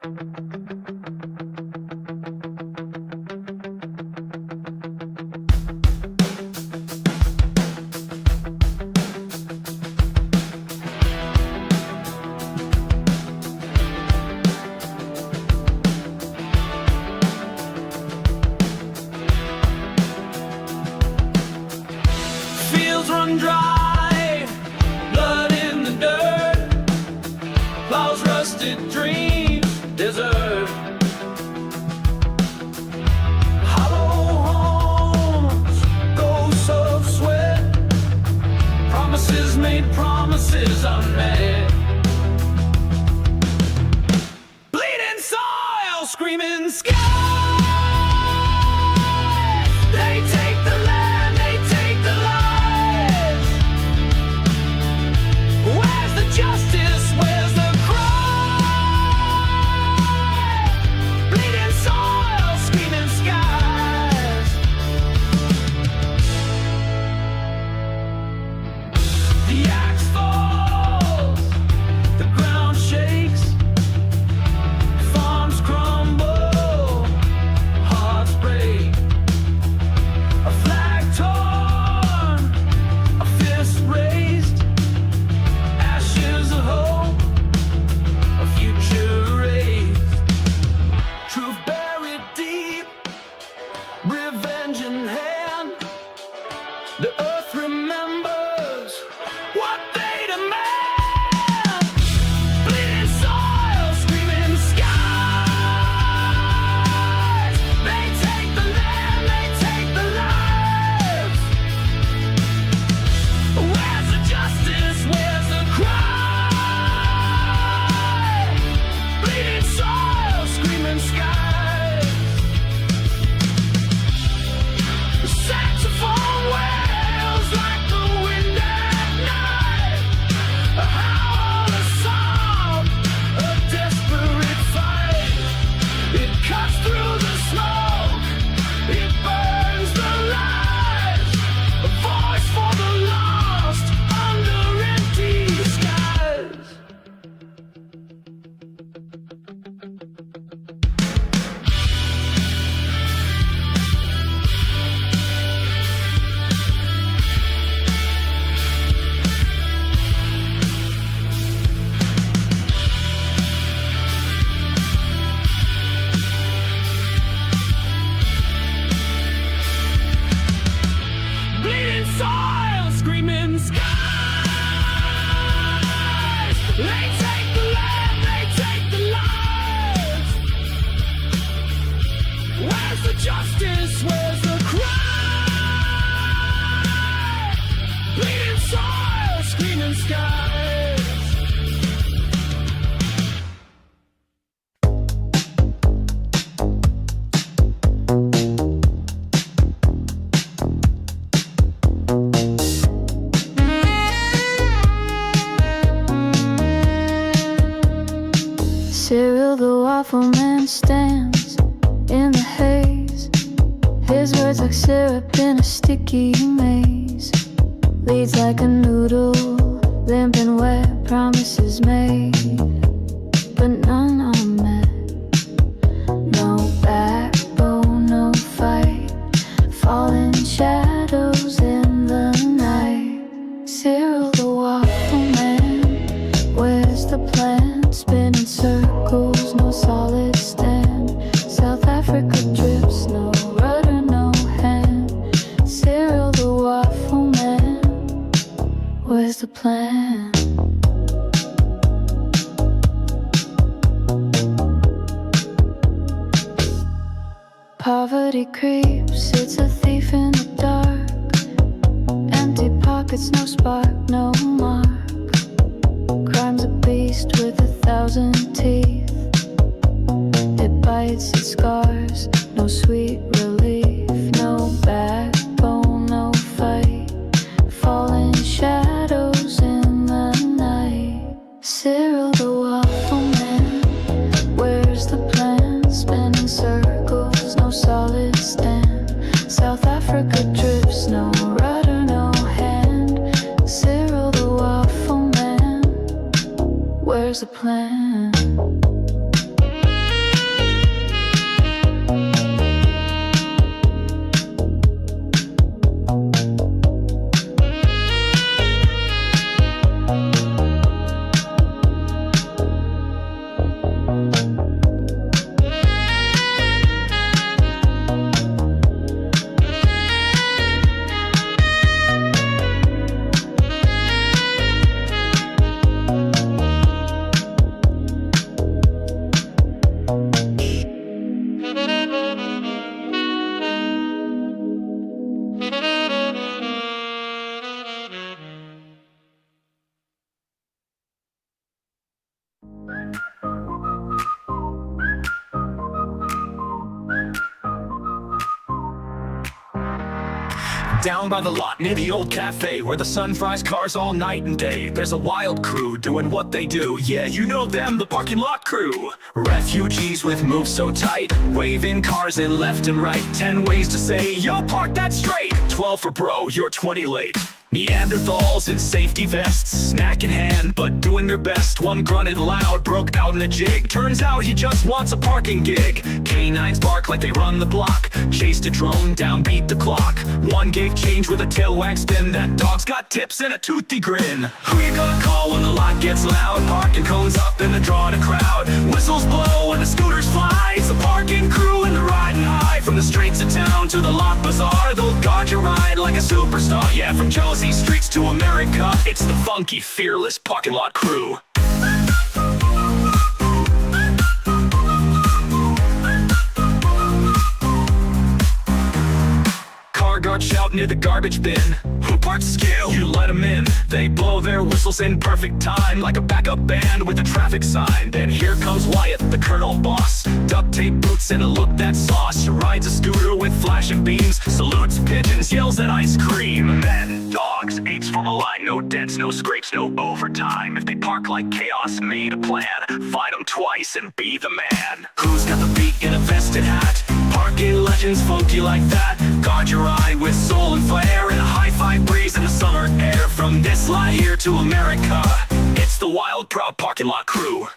Fields run dry, blood in the dirt, plows rusted dreams, desert. Hollow homes, ghosts of sweat, promises made, promises unmet. Bleeding soil, screaming sky. They take the land, they take the lives. Where's the justice? Where's the cry? Bleeding soil, screaming skies. The axe falls, the ground shakes, farms crumble, hearts break. A flag torn, a fist raised, ashes of hope, a future raised. Truth buried deep, revenge in hand. The earth remembers what they demand. Bleeding soil, screaming skies. They take the land, they take the lives. Where's the justice? Where's the cry? Bleeding soil, screaming skies. The saxophone wails like the wind at night. A howl, a sob, a desperate fight. It cuts through the smoke, it burns the lies. A voice for the lost under empty skies. Bleeding soil, screaming skies. They take the land, they take the lives. Where's the justice? Where's the cry? Bleeding soil, screaming skies. Cyril the waffle man stands in the haze. His words like syrup in a sticky maze. Leads like a noodle, limp and wet, promises made, but none are met. No backbone, no fight, falling shadows in the night. Cyril the waffle man, where's the plan? Spinning circles, no solid stand. South Africa drips, no rudder, no hand. Cyril the waffle man, where's the plan? Poverty creeps, it's a thief in the dark. Empty pockets, no spark, no mark. Crime's a beast with 1,000 teeth. It bites, it scars, no sweet relief. No backbone, no fight, falling shadows in the night. Cyril the waffle man, where's the plan? Spinning circles, no solid stand. South Africa drips, no rudder, no hand. Cyril the waffle man, where's the plan? Down by the lot near the old cafe where the sun fries cars all night and day, there's a wild crew doing what they do. Yeah, you know them, the parking lot crew. Refugees with moves so tight, waving cars in left and right. 10 ways to say, yo, park that straight. 12 for bro, you're 20 late. Neanderthals in safety vests, snack in hand, but doing their best. One grunted loud, broke out in a jig. Turns out he just wants a parking gig. Canines bark like they run the block. Chased a drone down, beat the clock. One gave change with a tail wag spin. That dog's got tips and a toothy grin. Who you gonna call when the lot gets loud? Parking cones up and they're drawing a crowd. Whistles blow and the scooters fly. It's the parking crew and the riding high. From the streets of town to the lot bazaar, they'll guard your ride like a superstar. Yeah, from Josie streets to America, it's the funky, fearless parking lot crew. Car guard shout near the garbage bin. Who parts skill? You let them in. They blow their whistles in perfect time, like a backup band with a traffic sign. Then here comes Wyatt, the colonel boss. Duct tape boots and a look that's sauce. Rides a scooter with flashing beams. Salutes pigeons, yells at ice cream. Men, dogs, apes from a line. No dents, no scrapes, no overtime. If they park like chaos, made a plan. Fight them twice and be the man. Who's got the beat in a vested hat? Parking legends funky like that. Guard your eye with soul and flair, and a hi-fi breeze in the summer air. From this lie here to America, it's the wild, proud parking lot crew.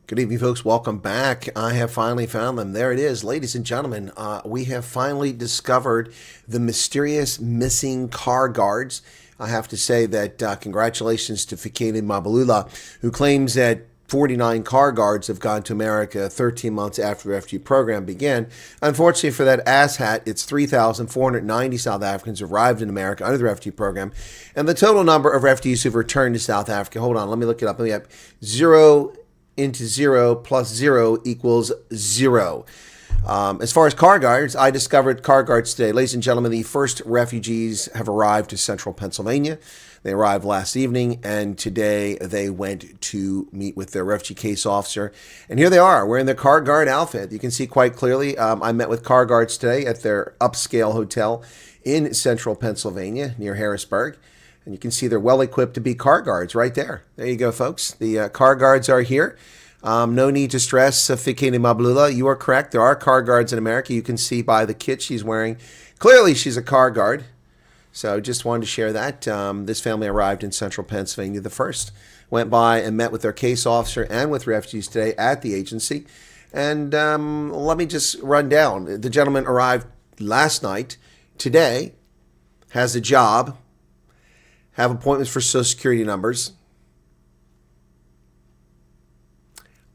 Good evening, folks. Welcome back. I have finally found them. There it is. Ladies and gentlemen, we have finally discovered the mysterious missing car guards. I have to say that congratulations to Fikeni Mabalula, who claims that 49 car guards have gone to America 13 months after the refugee program began. Unfortunately for that asshat, it's 3,490 South Africans arrived in America under the refugee program. And the total number of refugees who've returned to South Africa, hold on, let me look it up. Let me up 0 into 0 plus 0 equals 0. As far as car guards, I discovered car guards today. Ladies and gentlemen, the first refugees have arrived to central Pennsylvania. They arrived last evening, and today they went to meet with their refugee case officer. And here they are, wearing their car guard outfit. You can see quite clearly. I met with car guards today at their upscale hotel in central Pennsylvania near Harrisburg. And you can see they're well equipped to be car guards right there. There you go, folks. The car guards are here. No need to stress, Fikeni Mabalula. You are correct. There are car guards in America. You can see by the kit she's wearing. Clearly, she's a car guard. So just wanted to share that. This family arrived in central Pennsylvania the first. Went by and met with their case officer and with refugees today at the agency. And let me just run down. The gentleman arrived last night. Today has a job. Have appointments for Social Security numbers.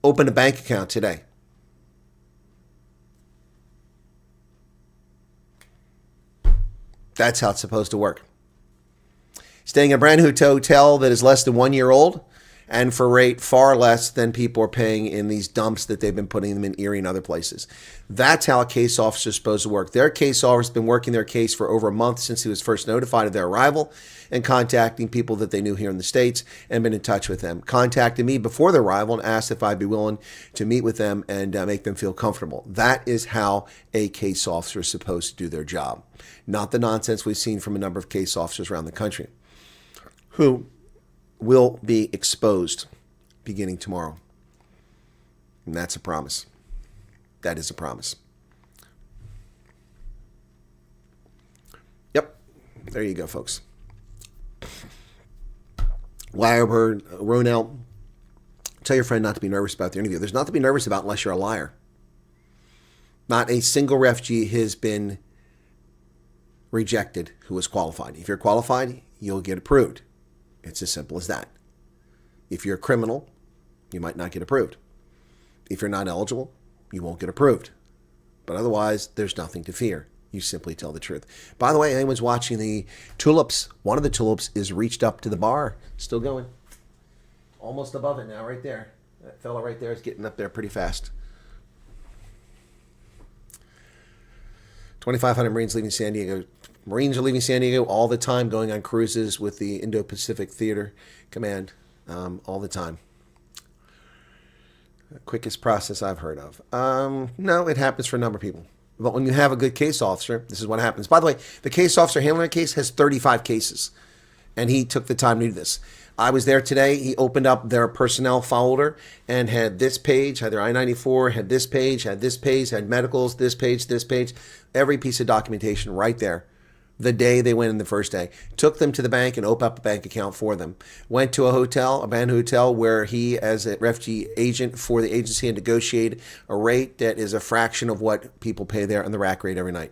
Open a bank account today. That's how it's supposed to work. Staying in a brand new hotel that is less than 1 year old and for a rate far less than people are paying in these dumps that they've been putting them in Erie and other places. That's how a case officer is supposed to work. Their case officer has been working their case for over a month since he was first notified of their arrival and contacting people that they knew here in the States and been in touch with them. Contacted me before their arrival and asked if I'd be willing to meet with them and make them feel comfortable. That is how a case officer is supposed to do their job. Not the nonsense we've seen from a number of case officers around the country who will be exposed beginning tomorrow. And that's a promise. That is a promise. Yep. There you go, folks. Lyrebird, Ronell, tell your friend not to be nervous about the interview. There's not to be nervous about unless you're a liar. Not a single refugee has been rejected who was qualified. If you're qualified, you'll get approved. It's as simple as that. If you're a criminal, you might not get approved. If you're not eligible, you won't get approved. But otherwise, there's nothing to fear. You simply tell the truth. By the way, anyone's watching the tulips, one of the tulips is reached up to the bar. Still going. Almost above it now, right there. That fella right there is getting up there pretty fast. 2,500 Marines leaving San Diego. Marines are leaving San Diego all the time, going on cruises with the Indo-Pacific Theater Command all the time. Quickest process I've heard of. No, it happens for a number of people. But when you have a good case officer, this is what happens. By the way, the case officer handling a case has 35 cases, and he took the time to do this. I was there today. He opened up their personnel folder and had this page, had their I-94, had this page, had medicals, this page, every piece of documentation right there. The day they went in the first day, took them to the bank and opened up a bank account for them. Went to a hotel, a band hotel, where he, as a refugee agent for the agency, had negotiated a rate that is a fraction of what people pay there on the rack rate every night.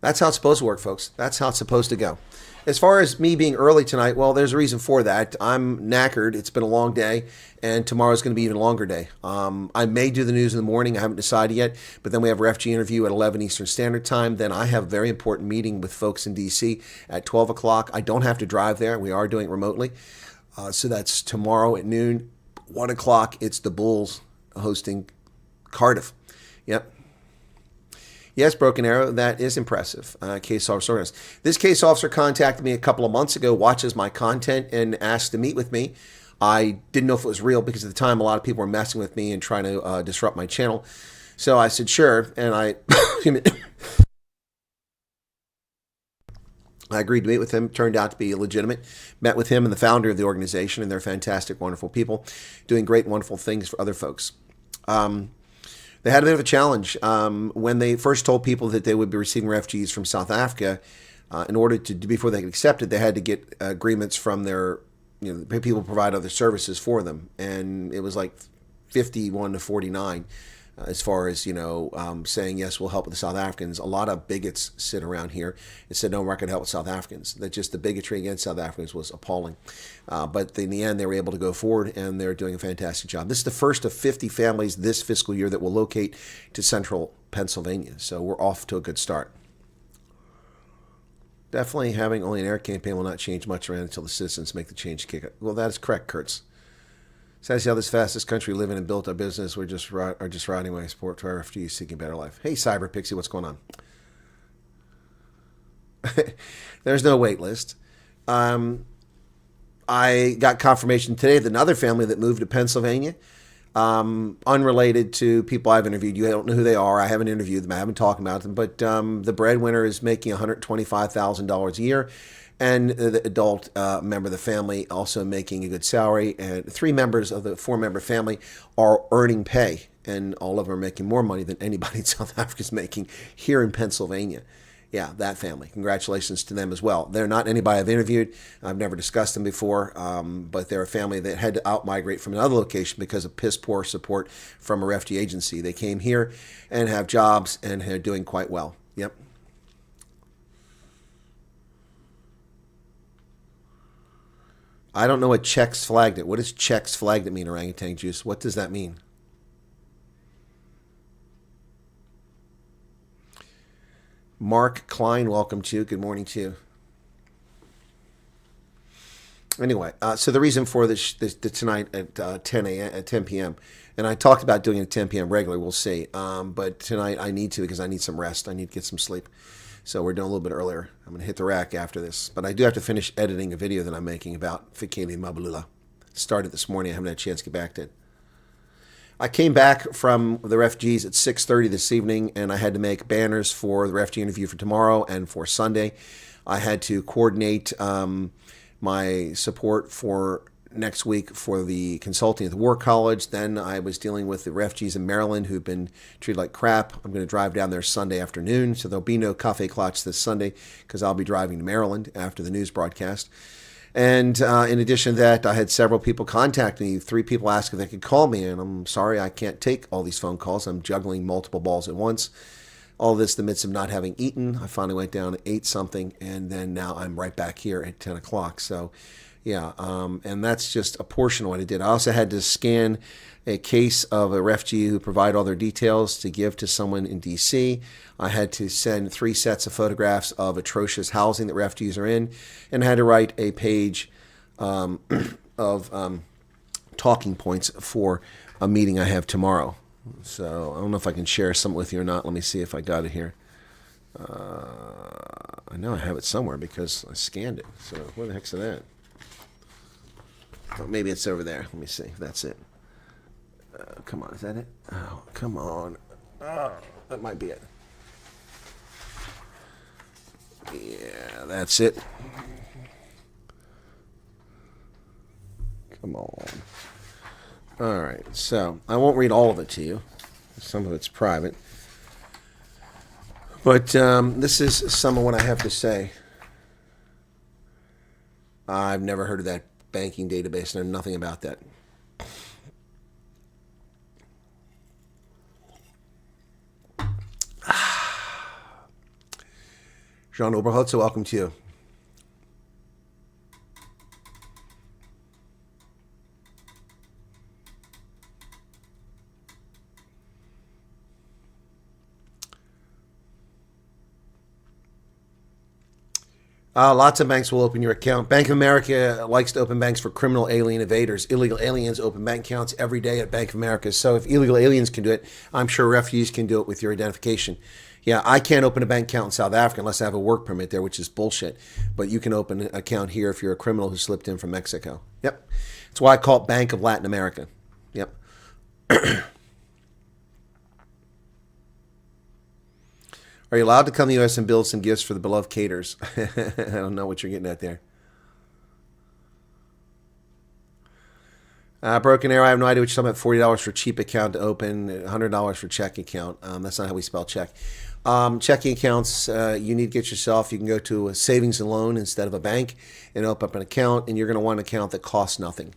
That's how it's supposed to work, folks. That's how it's supposed to go. As far as me being early tonight, well, there's a reason for that. I'm knackered. It's been a long day, and tomorrow's going to be an even longer day. I may do the news in the morning. I haven't decided yet, but then we have a refugee interview at 11 Eastern Standard Time. Then I have a very important meeting with folks in D.C. at 12 o'clock. I don't have to drive there. We are doing it remotely. So that's tomorrow at noon. 1 o'clock, it's the Bulls hosting Cardiff. Yep. Yes, Broken Arrow, that is impressive. Case officer organized. This case officer contacted me a couple of months ago, watches my content, and asked to meet with me. I didn't know if it was real because at the time a lot of people were messing with me and trying to disrupt my channel. So I said, sure, and I agreed to meet with him. Turned out to be legitimate. Met with him and the founder of the organization, and they're fantastic, wonderful people, doing great, wonderful things for other folks. They had a bit of a challenge when they first told people that they would be receiving refugees from South Africa. In order to, before they could accept it, they had to get agreements from their, people who provide other services for them, and it was like 51 to 49 as far as saying yes, we'll help with the South Africans. A lot of bigots sit around here and said no, we're not going to help with South Africans. That just the bigotry against South Africans was appalling. But in the end, they were able to go forward, and they're doing a fantastic job. This is the first of 50 families this fiscal year that will locate to central Pennsylvania. So we're off to a good start. Definitely having only an air campaign will not change much around until the citizens make the change to kick it. Well, that is correct, Kurtz. Sad to see how this fastest country living and built our business. We're just riding away support to our refugees seeking a better life. Hey, Cyber Pixie, what's going on? There's no wait list. I got confirmation today that another family that moved to Pennsylvania, unrelated to people I've interviewed. You don't know who they are. I haven't interviewed them. I haven't talked about them. But the breadwinner is making $125,000 a year. And the adult member of the family also making a good salary. And 3 members of the 4-member family are earning pay. And all of them are making more money than anybody in South Africa is making here in Pennsylvania. Yeah, that family. Congratulations to them as well. They're not anybody I've interviewed. I've never discussed them before. But they're a family that had to out-migrate from another location because of piss-poor support from a refugee agency. They came here and have jobs and are doing quite well. Yep. I don't know what checks flagged it. What does checks flagged it mean, orangutan juice? What does that mean? Mark Klein, welcome to you. Good morning to you. Anyway, so the reason for this tonight at 10 p.m., and I talked about doing it at 10 p.m. regularly, we'll see. But tonight I need to because I need some rest. I need to get some sleep. So we're doing a little bit earlier. I'm going to hit the rack after this. But I do have to finish editing a video that I'm making about Fikeni Mabalula. Started this morning. I haven't had a chance to get back to it. I came back from the refugees at 6:30 this evening, and I had to make banners for the refugee interview for tomorrow and for Sunday. I had to coordinate my support for next week for the consulting at the War College. Then I was dealing with the refugees in Maryland who've been treated like crap. I'm going to drive down there Sunday afternoon, so there'll be no Cafe Clutch this Sunday because I'll be driving to Maryland after the news broadcast. And in addition to that, I had several people contact me. 3 people asked if they could call me, and I'm sorry I can't take all these phone calls. I'm juggling multiple balls at once. All this in the midst of not having eaten. I finally went down and ate something, and then now I'm right back here at 10 o'clock. So, yeah, and that's just a portion of what I did. I also had to scan a case of a refugee who provided all their details to give to someone in D.C. I had to send 3 sets of photographs of atrocious housing that refugees are in, and I had to write a page of talking points for a meeting I have tomorrow. So I don't know if I can share some with you or not. Let me see if I got it here. I know I have it somewhere because I scanned it. So where the heck's it at? Oh, maybe it's over there. Let me see. That's it. Come on, is that it? Oh, come on. Oh, that might be it. Yeah, that's it. Come on. All right, so I won't read all of it to you. Some of it's private. But this is some of what I have to say. I've never heard of that banking database. I know nothing about that. Jean Oberholtz, welcome to you. Lots of banks will open your account. Bank of America likes to open banks for criminal alien evaders. Illegal aliens open bank accounts every day at Bank of America. So if illegal aliens can do it, I'm sure refugees can do it with your identification. Yeah, I can't open a bank account in South Africa unless I have a work permit there, which is bullshit. But you can open an account here if you're a criminal who slipped in from Mexico. Yep. That's why I call it Bank of Latin America. Yep. Are you allowed to come to the U.S. and build some gifts for the beloved caters? I don't know what you're getting at there. Broken Arrow, I have no idea what you're talking about. $40 for cheap account to open, $100 for check account. That's not how we spell check. Checking accounts, you need to get yourself. You can go to a savings and loan instead of a bank and open up an account, and you're going to want an account that costs nothing.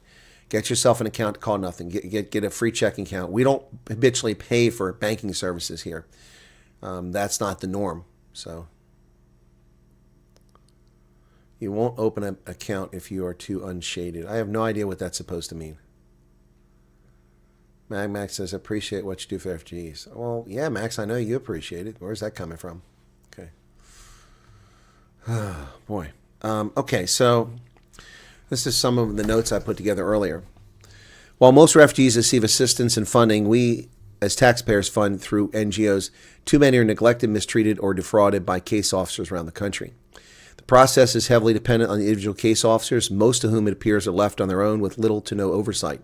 Get yourself an account that costs nothing. Get a free checking account. We don't habitually pay for banking services here. That's not the norm. So you won't open an account if you are too unshaded. I have no idea what that's supposed to mean. Max says, appreciate what you do for refugees. Well, yeah, Max, I know you appreciate it. Where's that coming from? Okay. Boy. Okay, so this is some of the notes I put together earlier. While most refugees receive assistance and funding, we as taxpayers fund through NGOs, too many are neglected, mistreated, or defrauded by case officers around the country. The process is heavily dependent on the individual case officers, most of whom it appears are left on their own with little to no oversight.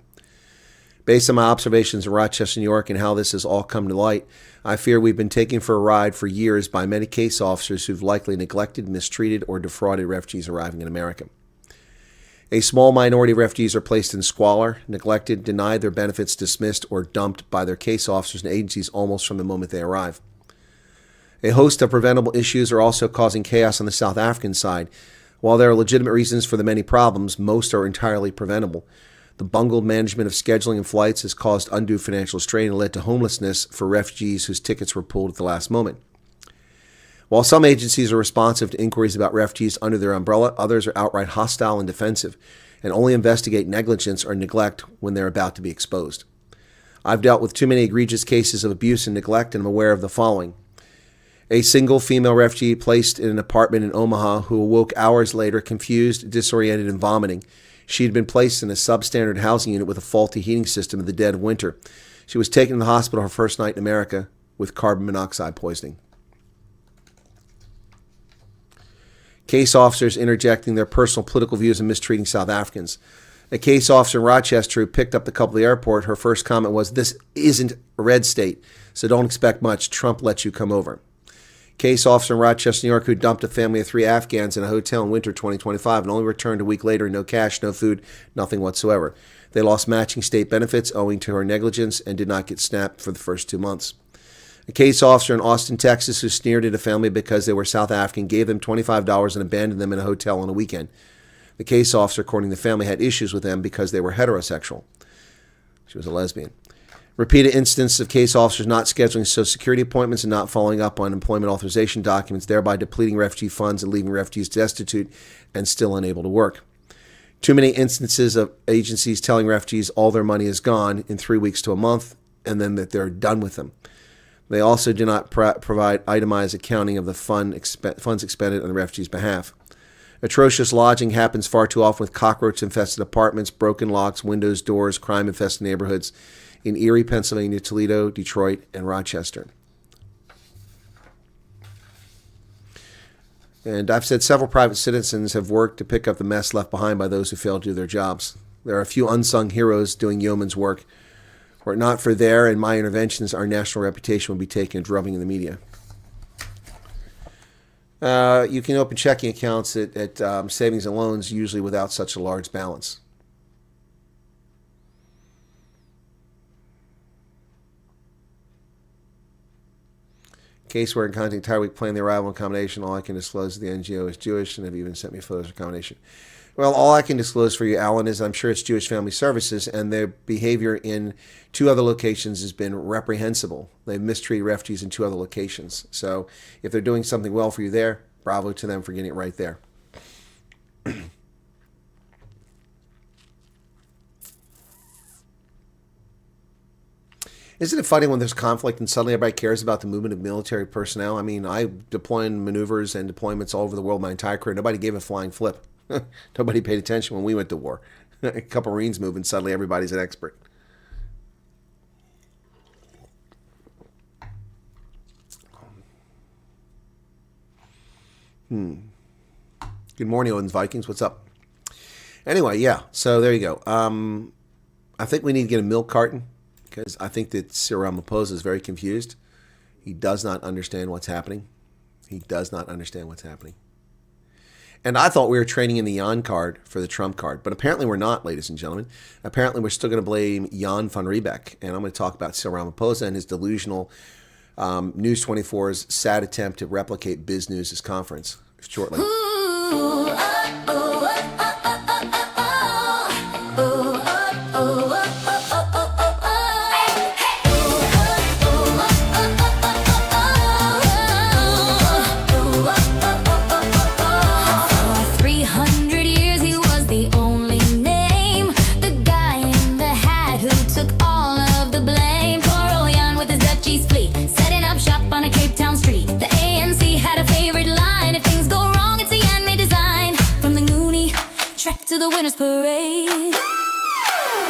Based on my observations in Rochester, New York, and how this has all come to light, I fear we've been taken for a ride for years by many case officers who've likely neglected, mistreated, or defrauded refugees arriving in America. A small minority of refugees are placed in squalor, neglected, denied their benefits, dismissed, or dumped by their case officers and agencies almost from the moment they arrive. A host of preventable issues are also causing chaos on the South African side. While there are legitimate reasons for the many problems, most are entirely preventable. The bungled management of scheduling and flights has caused undue financial strain and led to homelessness for refugees whose tickets were pulled at the last moment. While some agencies are responsive to inquiries about refugees under their umbrella, others are outright hostile and defensive, and only investigate negligence or neglect when they're about to be exposed. I've dealt with too many egregious cases of abuse and neglect, and I'm aware of the following. A single female refugee placed in an apartment in Omaha who awoke hours later confused, disoriented, and vomiting. She had been placed in a substandard housing unit with a faulty heating system in the dead of winter. She was taken to the hospital her first night in America with carbon monoxide poisoning. Case officers interjecting their personal political views and mistreating South Africans. A case officer in Rochester who picked up the couple at the airport, her first comment was, "This isn't a red state, so don't expect much. Trump lets you come over." Case officer in Rochester, New York, who dumped a family of 3 Afghans in a hotel in winter 2025 and only returned a week later, no cash, no food, nothing whatsoever. They lost matching state benefits owing to her negligence and did not get SNAP for the first 2 months. A case officer in Austin, Texas, who sneered at a family because they were South African, gave them $25 and abandoned them in a hotel on a weekend. The case officer, according to the family, had issues with them because they were heterosexual. She was a lesbian. Repeated instances of case officers not scheduling Social Security appointments and not following up on employment authorization documents, thereby depleting refugee funds and leaving refugees destitute and still unable to work. Too many instances of agencies telling refugees all their money is gone in 3 weeks to a month and then that they're done with them. They also do not provide itemized accounting of the funds expended on the refugees' behalf. Atrocious lodging happens far too often with cockroach-infested apartments, broken locks, windows, doors, crime-infested neighborhoods in Erie, Pennsylvania, Toledo, Detroit, and Rochester. And I've said several private citizens have worked to pick up the mess left behind by those who failed to do their jobs. There are a few unsung heroes doing yeoman's work. Were it not for their and my interventions, our national reputation would be taken and drubbing in the media. You can open checking accounts at savings and loans, usually without such a large balance. Case where in contacting entire week planning the arrival and accommodation, all I can disclose is the NGO is Jewish and have even sent me photos of accommodation. Well, all I can disclose for you, Alan, is I'm sure it's Jewish Family Services, and their behavior in 2 other locations has been reprehensible. They've mistreated refugees in 2 other locations. So if they're doing something well for you there, bravo to them for getting it right there. Isn't it funny when there's conflict and suddenly everybody cares about the movement of military personnel? I mean, I deploy in maneuvers and deployments all over the world my entire career. Nobody gave a flying flip. Nobody paid attention when we went to war. A couple Marines move and suddenly everybody's an expert. Good morning, Odin's Vikings. What's up? Anyway, yeah, so there you go. I think we need to get a milk carton because I think that Cyril Ramaphosa is very confused. He does not understand what's happening. He does not understand what's happening. And I thought we were trading in the Jan card for the Trump card, but apparently we're not, ladies and gentlemen. Apparently we're still going to blame Jan van Riebeck, and I'm going to talk about Cyril Ramaphosa and his delusional News 24's sad attempt to replicate Biz News' conference shortly. To the winners parade.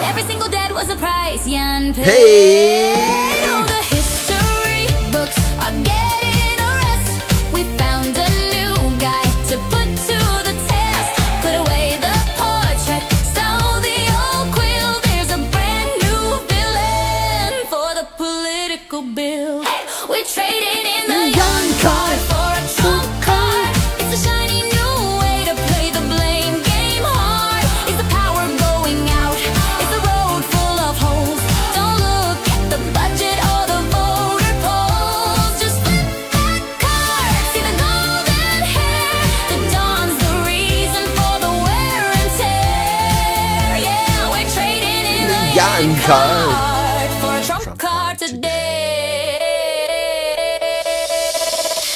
Every single debt was a price Jan paid. Hey! All the history books are getting a rest. We found a new guy to put to the test. Put away the portrait, stole the old quill. There's a brand new villain for the political bill. Hey, we're trading in the Jan card for a Trump card. It's a shiny new way to play the blame game hard. Is the power going out? Is the road full of holes? Don't look at the budget or the voter polls. Just flip that card. See the golden hair. The dawn's the reason for the wear and tear. Yeah, we're trading in the Jan card for a Trump card today.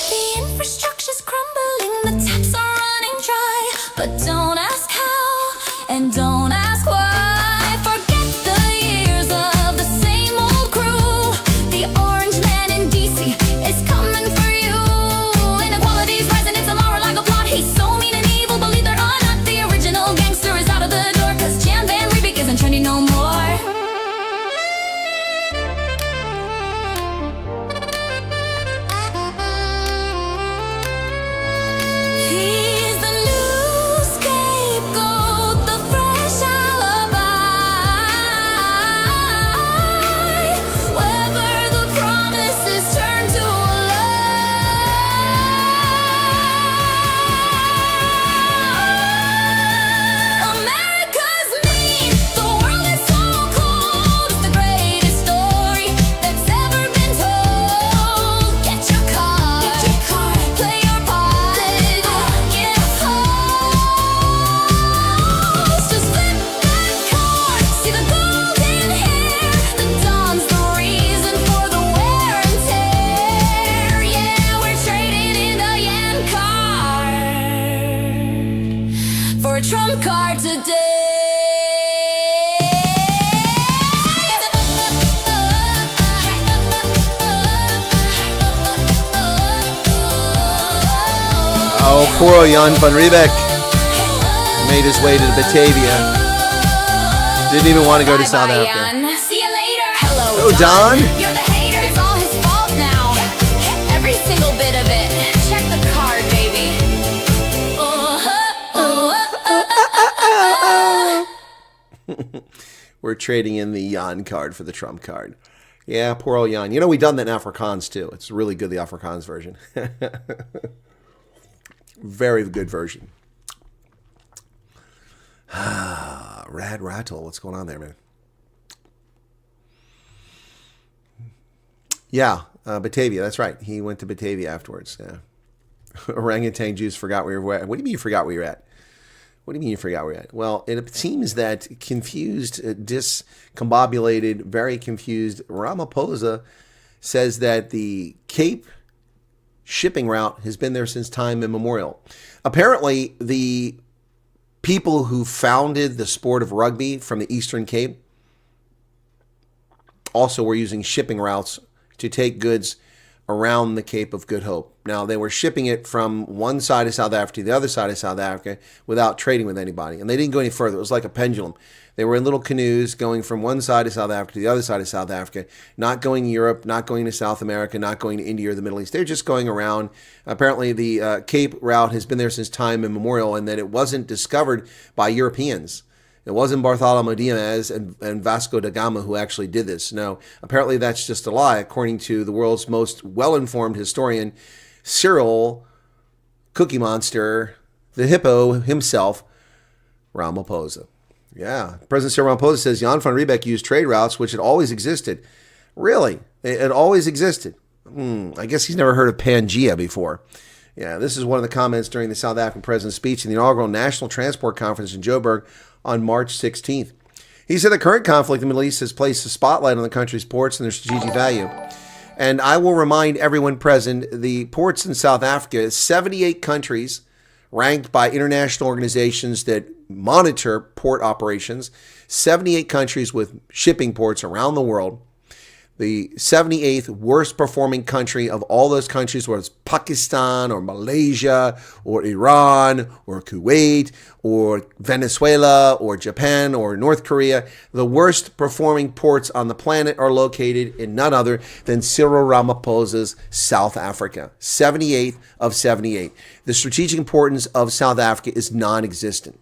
The infrastructure's crumbling, the taps are running dry. But don't ask how, and don't ask why. Forget the years of the same old crew. The orange man in DC is coming for you. Inequality's rising, it's a Mar-a-Lago plot. He's so mean and evil, believe it or not. The original gangster is out of the door, 'cause Jan van Riebeck isn't trendy no more. your card today. Oh, poor old Jan van Riebeck made his way to Batavia. Didn't even want to go to South Africa. See you later. Hello, Oh, Don. You're the hater. It's all his fault now. Every single bit of it. Check the card, baby. We're trading in the Jan card for the Trump card. Yeah, poor old Jan. You know, we've done that in Afrikaans too. It's really good, the Afrikaans version. Very good version. Rad Rattle. What's going on there, man? Yeah, Batavia. That's right. He went to Batavia afterwards. Yeah. Orangutan Jews forgot where you were at. What do you mean you forgot where you're at? What do you mean you forgot where you're at? Well, it seems that confused, discombobulated, very confused Ramaphosa says that the Cape shipping route has been there since time immemorial. Apparently, the people who founded the sport of rugby from the Eastern Cape also were using shipping routes to take goods around the Cape of Good Hope. Now, they were shipping it from one side of South Africa to the other side of South Africa without trading with anybody. And they didn't go any further. It was like a pendulum. They were in little canoes going from one side of South Africa to the other side of South Africa, not going to Europe, not going to South America, not going to India or the Middle East. They're just going around. Apparently, the Cape route has been there since time immemorial, and that it wasn't discovered by Europeans. It wasn't Bartholomew Diaz and Vasco da Gama who actually did this. No, apparently that's just a lie, according to the world's most well-informed historian, Cyril Cookie Monster, the hippo himself, Ramaphosa. Yeah, President Cyril Ramaphosa says Jan van Riebeck used trade routes, which had always existed. Really? It always existed. I guess he's never heard of Pangea before. Yeah, this is one of the comments during the South African president's speech in the inaugural National Transport Conference in Joburg on March 16th. He said the current conflict in the Middle East has placed a spotlight on the country's ports and their strategic value. And I will remind everyone present, the ports in South Africa, 78 countries ranked by international organizations that monitor port operations, 78 countries with shipping ports around the world. The 78th worst performing country of all those countries, whether it's Pakistan or Malaysia or Iran or Kuwait or Venezuela or Japan or North Korea, the worst performing ports on the planet are located in none other than Cyril Ramaphosa's South Africa. 78th of 78. The strategic importance of South Africa is non-existent.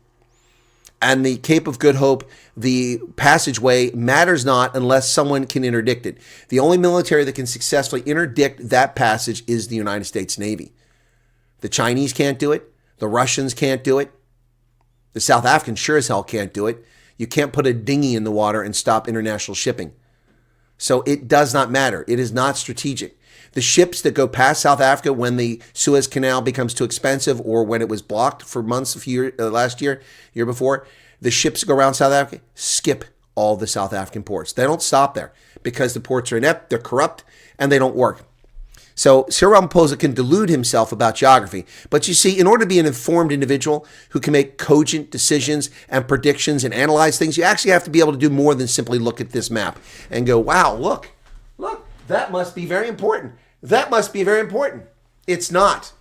And the Cape of Good Hope, the passageway, matters not unless someone can interdict it. The only military that can successfully interdict that passage is the United States Navy. The Chinese can't do it. The Russians can't do it. The South Africans sure as hell can't do it. You can't put a dinghy in the water and stop international shipping. So it does not matter. It is not strategic. The ships that go past South Africa when the Suez Canal becomes too expensive or when it was blocked for months last year before, the ships that go around South Africa skip all the South African ports. They don't stop there because the ports are inept, they're corrupt, and they don't work. So Cyril Ramaphosa can delude himself about geography. But you see, in order to be an informed individual who can make cogent decisions and predictions and analyze things, you actually have to be able to do more than simply look at this map and go, wow, look, that must be very important. That must be very important. It's not,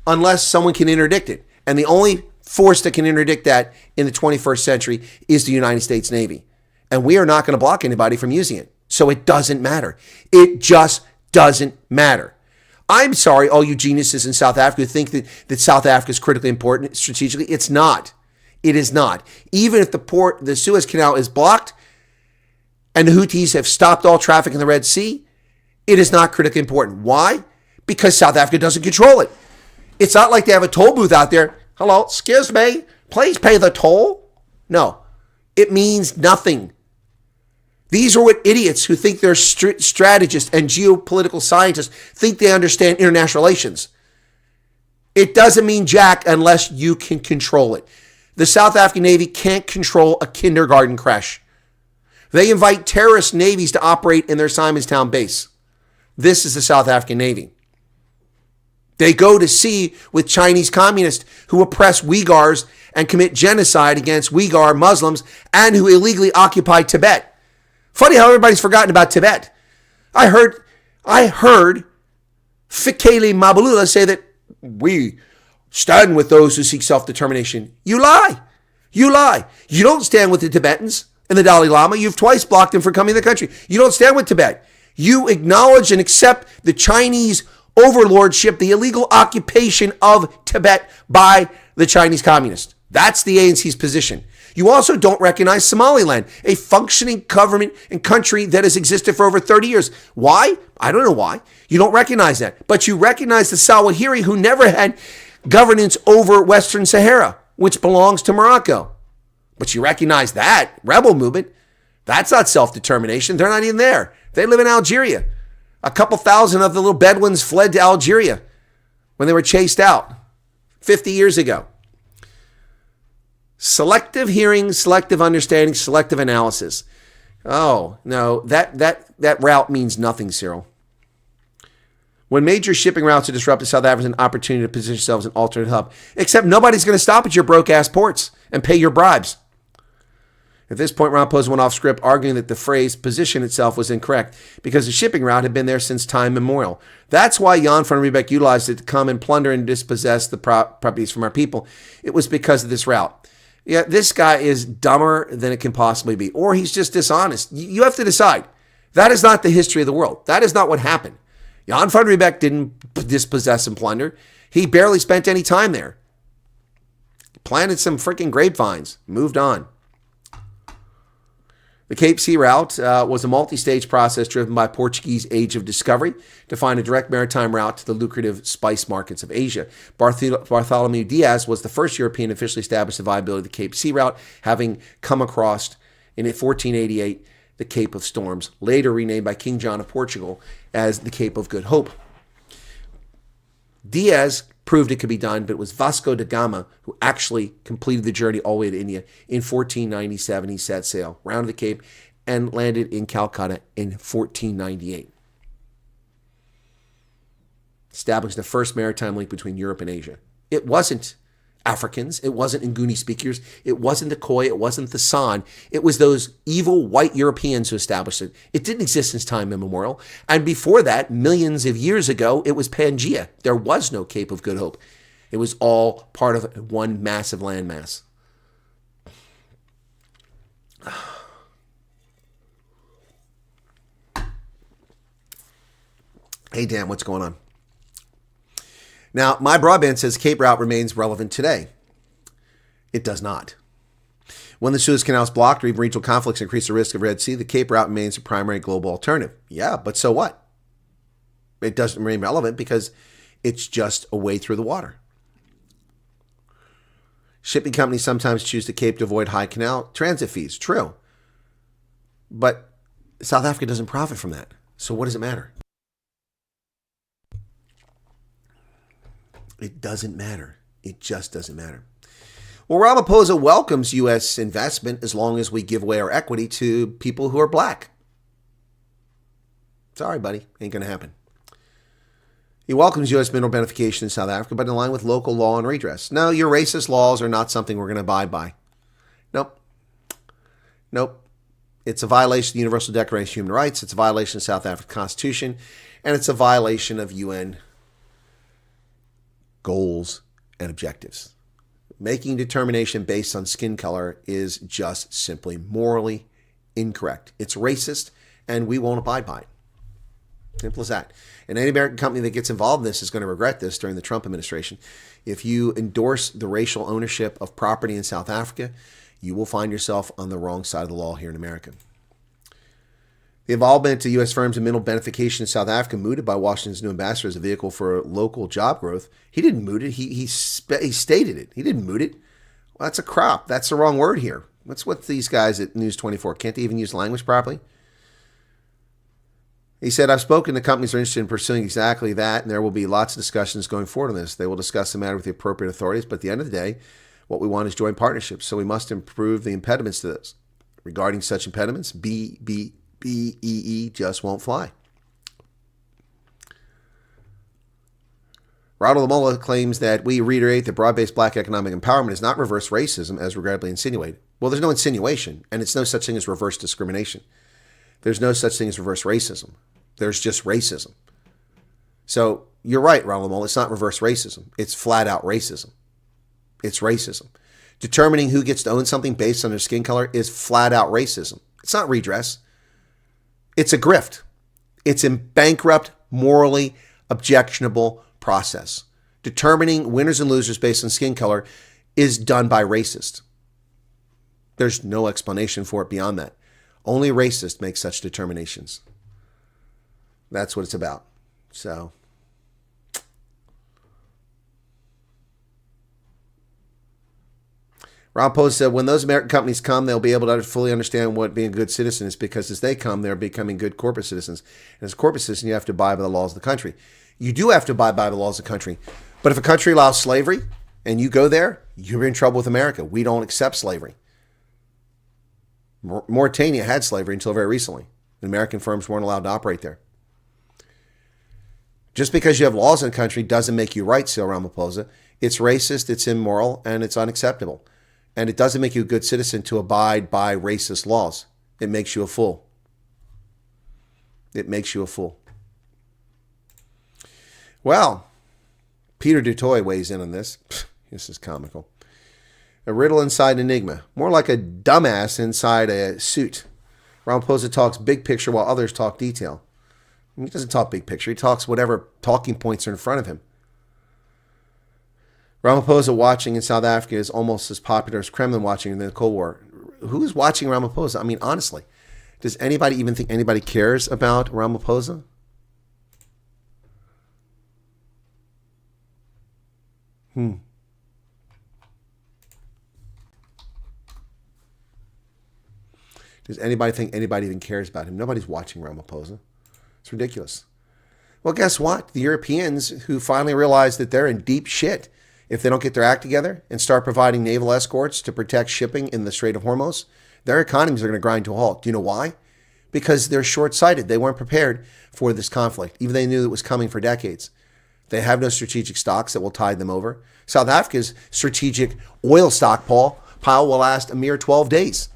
unless someone can interdict it. And the only force that can interdict that in the 21st century is the United States Navy. And we are not going to block anybody from using it. So it doesn't matter. It just doesn't matter. I'm sorry, all you geniuses in South Africa who think that South Africa is critically important strategically. It's not. It is not. Even if the Suez Canal is blocked and the Houthis have stopped all traffic in the Red Sea, it is not critically important. Why? Because South Africa doesn't control it. It's not like they have a toll booth out there. Hello, excuse me, please pay the toll. No, it means nothing. These are what idiots who think they're strategists and geopolitical scientists think they understand international relations. It doesn't mean jack unless you can control it. The South African Navy can't control a kindergarten creche. They invite terrorist navies to operate in their Simonstown base. This is the South African Navy. They go to sea with Chinese communists who oppress Uyghurs and commit genocide against Uyghur Muslims and who illegally occupy Tibet. Funny how everybody's forgotten about Tibet. I heard Fikele Mabalula say that we stand with those who seek self-determination. You lie. You lie. You don't stand with the Tibetans and the Dalai Lama. You've twice blocked them from coming to the country. You don't stand with Tibet. You acknowledge and accept the Chinese overlordship, the illegal occupation of Tibet by the Chinese communists. That's the ANC's position. You also don't recognize Somaliland, a functioning government and country that has existed for over 30 years. Why? I don't know why. You don't recognize that. But you recognize the Salwahiri, who never had governance over Western Sahara, which belongs to Morocco. But you recognize that rebel movement. That's not self-determination. They're not even there. They live in Algeria. A couple thousand of the little Bedouins fled to Algeria when they were chased out 50 years ago. Selective hearing, selective understanding, selective analysis. Oh, no, that route means nothing, Cyril. When major shipping routes are disrupted, South Africa's an opportunity to position themselves as an alternate hub. Except nobody's going to stop at your broke-ass ports and pay your bribes. At this point, Ramaphosa went off script, arguing that the phrase position itself was incorrect because the shipping route had been there since time immemorial. That's why Jan van Riebeck utilized it to come and plunder and dispossess the properties from our people. It was because of this route. Yeah, this guy is dumber than it can possibly be, or he's just dishonest. You have to decide. That is not the history of the world. That is not what happened. Jan van Riebeck didn't dispossess and plunder. He barely spent any time there. Planted some freaking grapevines. Moved on. The Cape Sea route was a multi-stage process driven by Portuguese Age of Discovery to find a direct maritime route to the lucrative spice markets of Asia. Bartholomew Diaz was the first European to officially establish the viability of the Cape Sea route, having come across in 1488 the Cape of Storms, later renamed by King John of Portugal as the Cape of Good Hope. Diaz proved it could be done, but it was Vasco da Gama who actually completed the journey all the way to India. In 1497, he set sail, rounded the Cape, and landed in Calcutta in 1498. Established the first maritime link between Europe and Asia. It wasn't Africans, it wasn't Nguni speakers, it wasn't the Khoi, it wasn't the San. It was those evil white Europeans who established it. It didn't exist since time immemorial. And before that, millions of years ago, it was Pangaea. There was no Cape of Good Hope. It was all part of one massive landmass. Hey, Dan, what's going on? Now, my broadband says Cape route remains relevant today. It does not. When the Suez Canal is blocked or even regional conflicts increase the risk of Red Sea, the Cape route remains a primary global alternative. Yeah, but so what? It doesn't remain relevant because it's just a way through the water. Shipping companies sometimes choose the Cape to avoid high canal transit fees. True. But South Africa doesn't profit from that. So what does it matter? It doesn't matter. It just doesn't matter. Well, Ramaphosa welcomes U.S. investment as long as we give away our equity to people who are black. Sorry, buddy. Ain't going to happen. He welcomes U.S. mineral beneficiation in South Africa, but in line with local law and redress. No, your racist laws are not something we're going to abide by. Nope. Nope. It's a violation of the Universal Declaration of Human Rights. It's a violation of the South African Constitution. And it's a violation of UN goals and objectives. Making determination based on skin color is just simply morally incorrect. It's racist, and we won't abide by it. Simple as that. And any American company that gets involved in this is going to regret this during the Trump administration. If you endorse the racial ownership of property in South Africa, you will find yourself on the wrong side of the law here in America. The involvement of U.S. firms in mineral beneficiation in South Africa, mooted by Washington's new ambassador as a vehicle for local job growth. He didn't moot it. He stated it. He didn't moot it. Well, that's a crop. That's the wrong word here. That's what these guys at News 24, can't they even use language properly? He said, I've spoken to companies that are interested in pursuing exactly that, and there will be lots of discussions going forward on this. They will discuss the matter with the appropriate authorities, but at the end of the day, what we want is joint partnerships, so we must improve the impediments to this. Regarding such impediments, BEE just won't fly. Ronald Lamola claims that we reiterate that broad-based black economic empowerment is not reverse racism, as regrettably insinuated. Well, there's no insinuation, and it's no such thing as reverse discrimination. There's no such thing as reverse racism. There's just racism. So you're right, Ronald Lamola. It's not reverse racism. It's flat-out racism. It's racism. Determining who gets to own something based on their skin color is flat-out racism. It's not redress. It's a grift. It's a bankrupt, morally objectionable process. Determining winners and losers based on skin color is done by racists. There's no explanation for it beyond that. Only racists make such determinations. That's what it's about. So, Ron Post said, when those American companies come, they'll be able to fully understand what being a good citizen is, because as they come, they're becoming good corporate citizens. And as a corporate citizen, you have to abide by the laws of the country. You do have to abide by the laws of the country. But if a country allows slavery and you go there, you're in trouble with America. We don't accept slavery. Mauritania had slavery until very recently. American firms weren't allowed to operate there. Just because you have laws in a country doesn't make you right, Cyril Ramaphosa. It's racist, it's immoral, and it's unacceptable. And it doesn't make you a good citizen to abide by racist laws. It makes you a fool. It makes you a fool. Well, Peter Dutoy weighs in on this. This is comical. A riddle inside Enigma. More like a dumbass inside a suit. Ramaphosa talks big picture while others talk detail. He doesn't talk big picture. He talks whatever talking points are in front of him. Ramaphosa watching in South Africa is almost as popular as Kremlin watching in the Cold War. Who's watching Ramaphosa? I mean, honestly, does anybody even think anybody cares about Ramaphosa? Does anybody think anybody even cares about him? Nobody's watching Ramaphosa. It's ridiculous. Well, guess what? The Europeans who finally realized that they're in deep shit if they don't get their act together and start providing naval escorts to protect shipping in the Strait of Hormuz, their economies are going to grind to a halt. Do you know why? Because they're short-sighted. They weren't prepared for this conflict, even though they knew it was coming for decades. They have no strategic stocks that will tide them over. South Africa's strategic oil stockpile will last a mere 12 days.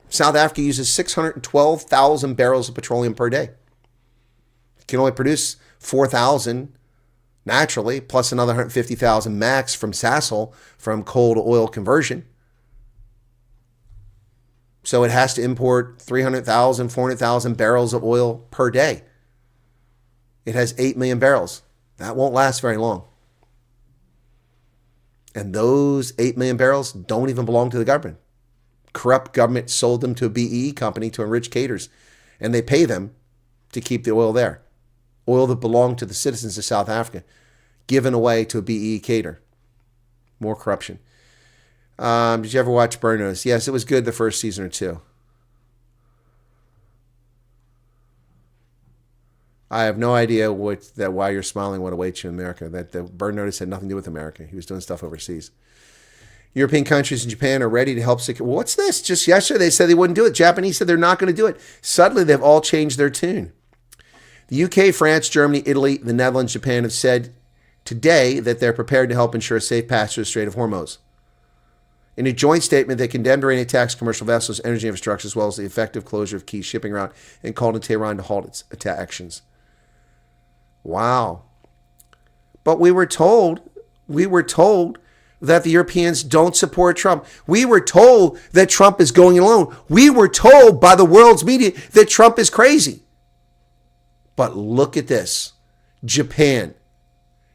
South Africa uses 612,000 barrels of petroleum per day. It can only produce 4,000 naturally, plus another 150,000 max from Sasol from coal to oil conversion. So it has to import 300,000, 400,000 barrels of oil per day. It has 8 million barrels. That won't last very long. And those 8 million barrels don't even belong to the government. Corrupt government sold them to a BEE company to enrich cadres, and they pay them to keep the oil there. Oil that belonged to the citizens of South Africa, given away to a BEE cater. More corruption. Did you ever watch Burn Notice? Yes, it was good the first season or two. I have no idea why you're smiling what awaits you in America. That the Burn Notice had nothing to do with America. He was doing stuff overseas. European countries and Japan are ready to help secure. Well, what's this? Just yesterday they said they wouldn't do it. Japanese said they're not going to do it. Suddenly they've all changed their tune. The UK, France, Germany, Italy, the Netherlands, Japan have said today that they're prepared to help ensure a safe passage to the Strait of Hormuz. In a joint statement, they condemned Iranian attacks on commercial vessels, energy infrastructure, as well as the effective closure of key shipping route, and called on Tehran to halt its attack actions. Wow. But we were told that the Europeans don't support Trump. We were told that Trump is going alone. We were told by the world's media that Trump is crazy. But look at this. Japan,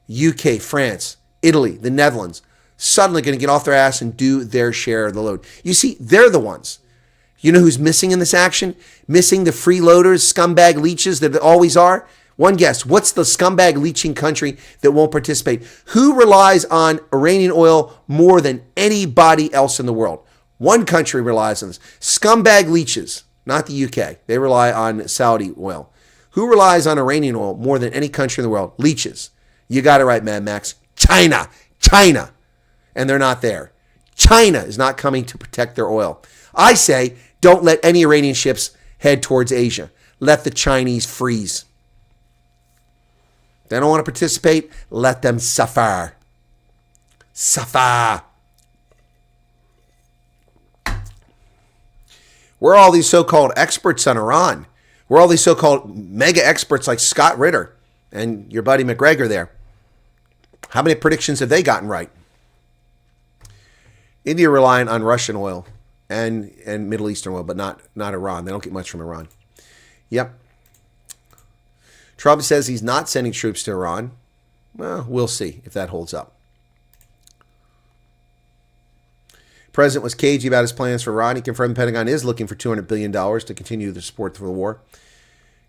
UK, France, Italy, the Netherlands, suddenly going to get off their ass and do their share of the load. You see, they're the ones. You know who's missing in this action? Missing the freeloaders, scumbag leeches that always are? One guess. What's the scumbag leeching country that won't participate? Who relies on Iranian oil more than anybody else in the world? One country relies on this. Scumbag leeches, not the UK. They rely on Saudi oil. Who relies on Iranian oil more than any country in the world? Leeches. You got it right, Mad Max. China. And they're not there. China is not coming to protect their oil. I say, don't let any Iranian ships head towards Asia. Let the Chinese freeze. They don't want to participate. Let them suffer. Suffer. Where are all these so-called experts on Iran? Where are all these so-called mega experts like Scott Ritter and your buddy McGregor there? How many predictions have they gotten right? India reliant on Russian oil and Middle Eastern oil, but not Iran. They don't get much from Iran. Yep. Trump says he's not sending troops to Iran. Well, we'll see if that holds up. President was cagey about his plans for Iran. He confirmed the Pentagon is looking for $200 billion to continue the support for the war.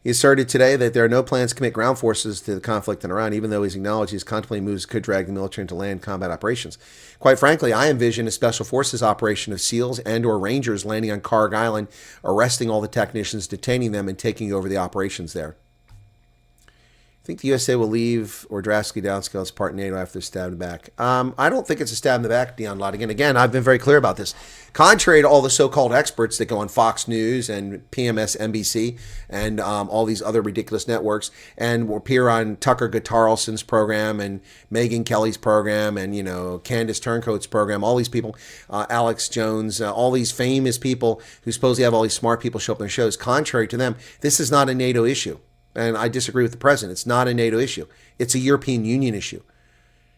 He asserted today that there are no plans to commit ground forces to the conflict in Iran, even though he's acknowledged he's contemplating moves that could drag the military into land combat operations. Quite frankly, I envision a special forces operation of SEALs and or Rangers landing on Karg Island, arresting all the technicians, detaining them, and taking over the operations there. I think the USA will leave or drastically downscale its part in NATO after stabbed in the back. I don't think it's a stab in the back, Dion Lottigan. Again, I've been very clear about this. Contrary to all the so-called experts that go on Fox News and PMS NBC and all these other ridiculous networks and will appear on Tucker Carlson's program and Megyn Kelly's program and, you know, Candace Turncoat's program, all these people, Alex Jones, all these famous people who supposedly have all these smart people show up on their shows. Contrary to them, this is not a NATO issue. And I disagree with the president. It's not a NATO issue. It's a European Union issue.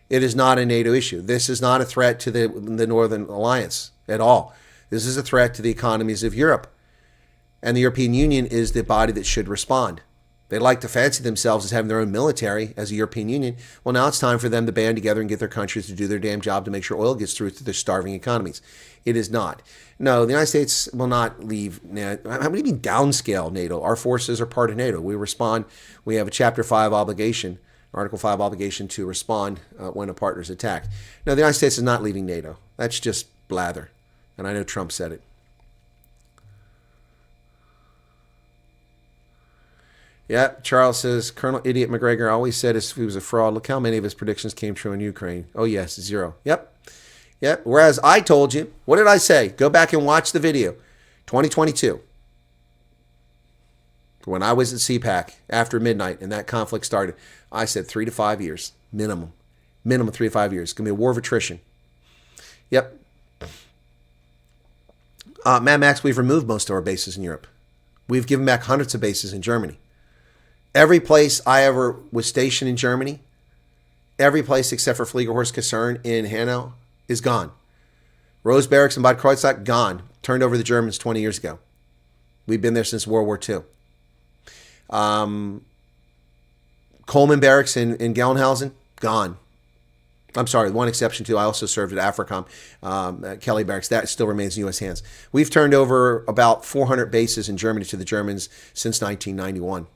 It is not a NATO issue. This is not a threat to the Northern Alliance at all. This is a threat to the economies of Europe. And the European Union is the body that should respond. They like to fancy themselves as having their own military as a European Union. Well, now it's time for them to band together and get their countries to do their damn job to make sure oil gets through to their starving economies. It is not. No, the United States will not leave. How do you mean downscale NATO? Our forces are part of NATO. We respond. We have a Chapter 5 obligation, Article 5 obligation to respond when a partner is attacked. No, the United States is not leaving NATO. That's just blather. And I know Trump said it. Yeah, Charles says, Colonel Idiot McGregor always said he was a fraud. Look how many of his predictions came true in Ukraine. Oh, yes, 0. Yep. Whereas I told you, what did I say? Go back and watch the video. 2022. When I was at CPAC after midnight and that conflict started, I said 3 to 5 years, minimum. Minimum 3 to 5 years. It's going to be a war of attrition. Yep. Mad Max, we've removed most of our bases in Europe. We've given back hundreds of bases in Germany. Every place I ever was stationed in Germany, every place except for Fliegerhorst Kaserne in Hanau is gone. Rose Barracks and Bad Kreuznach, gone. Turned over to the Germans 20 years ago. We've been there since World War II. Coleman Barracks in Gelnhausen, gone. I'm sorry, one exception too. I also served at AFRICOM, at Kelly Barracks. That still remains in U.S. hands. We've turned over about 400 bases in Germany to the Germans since 1991.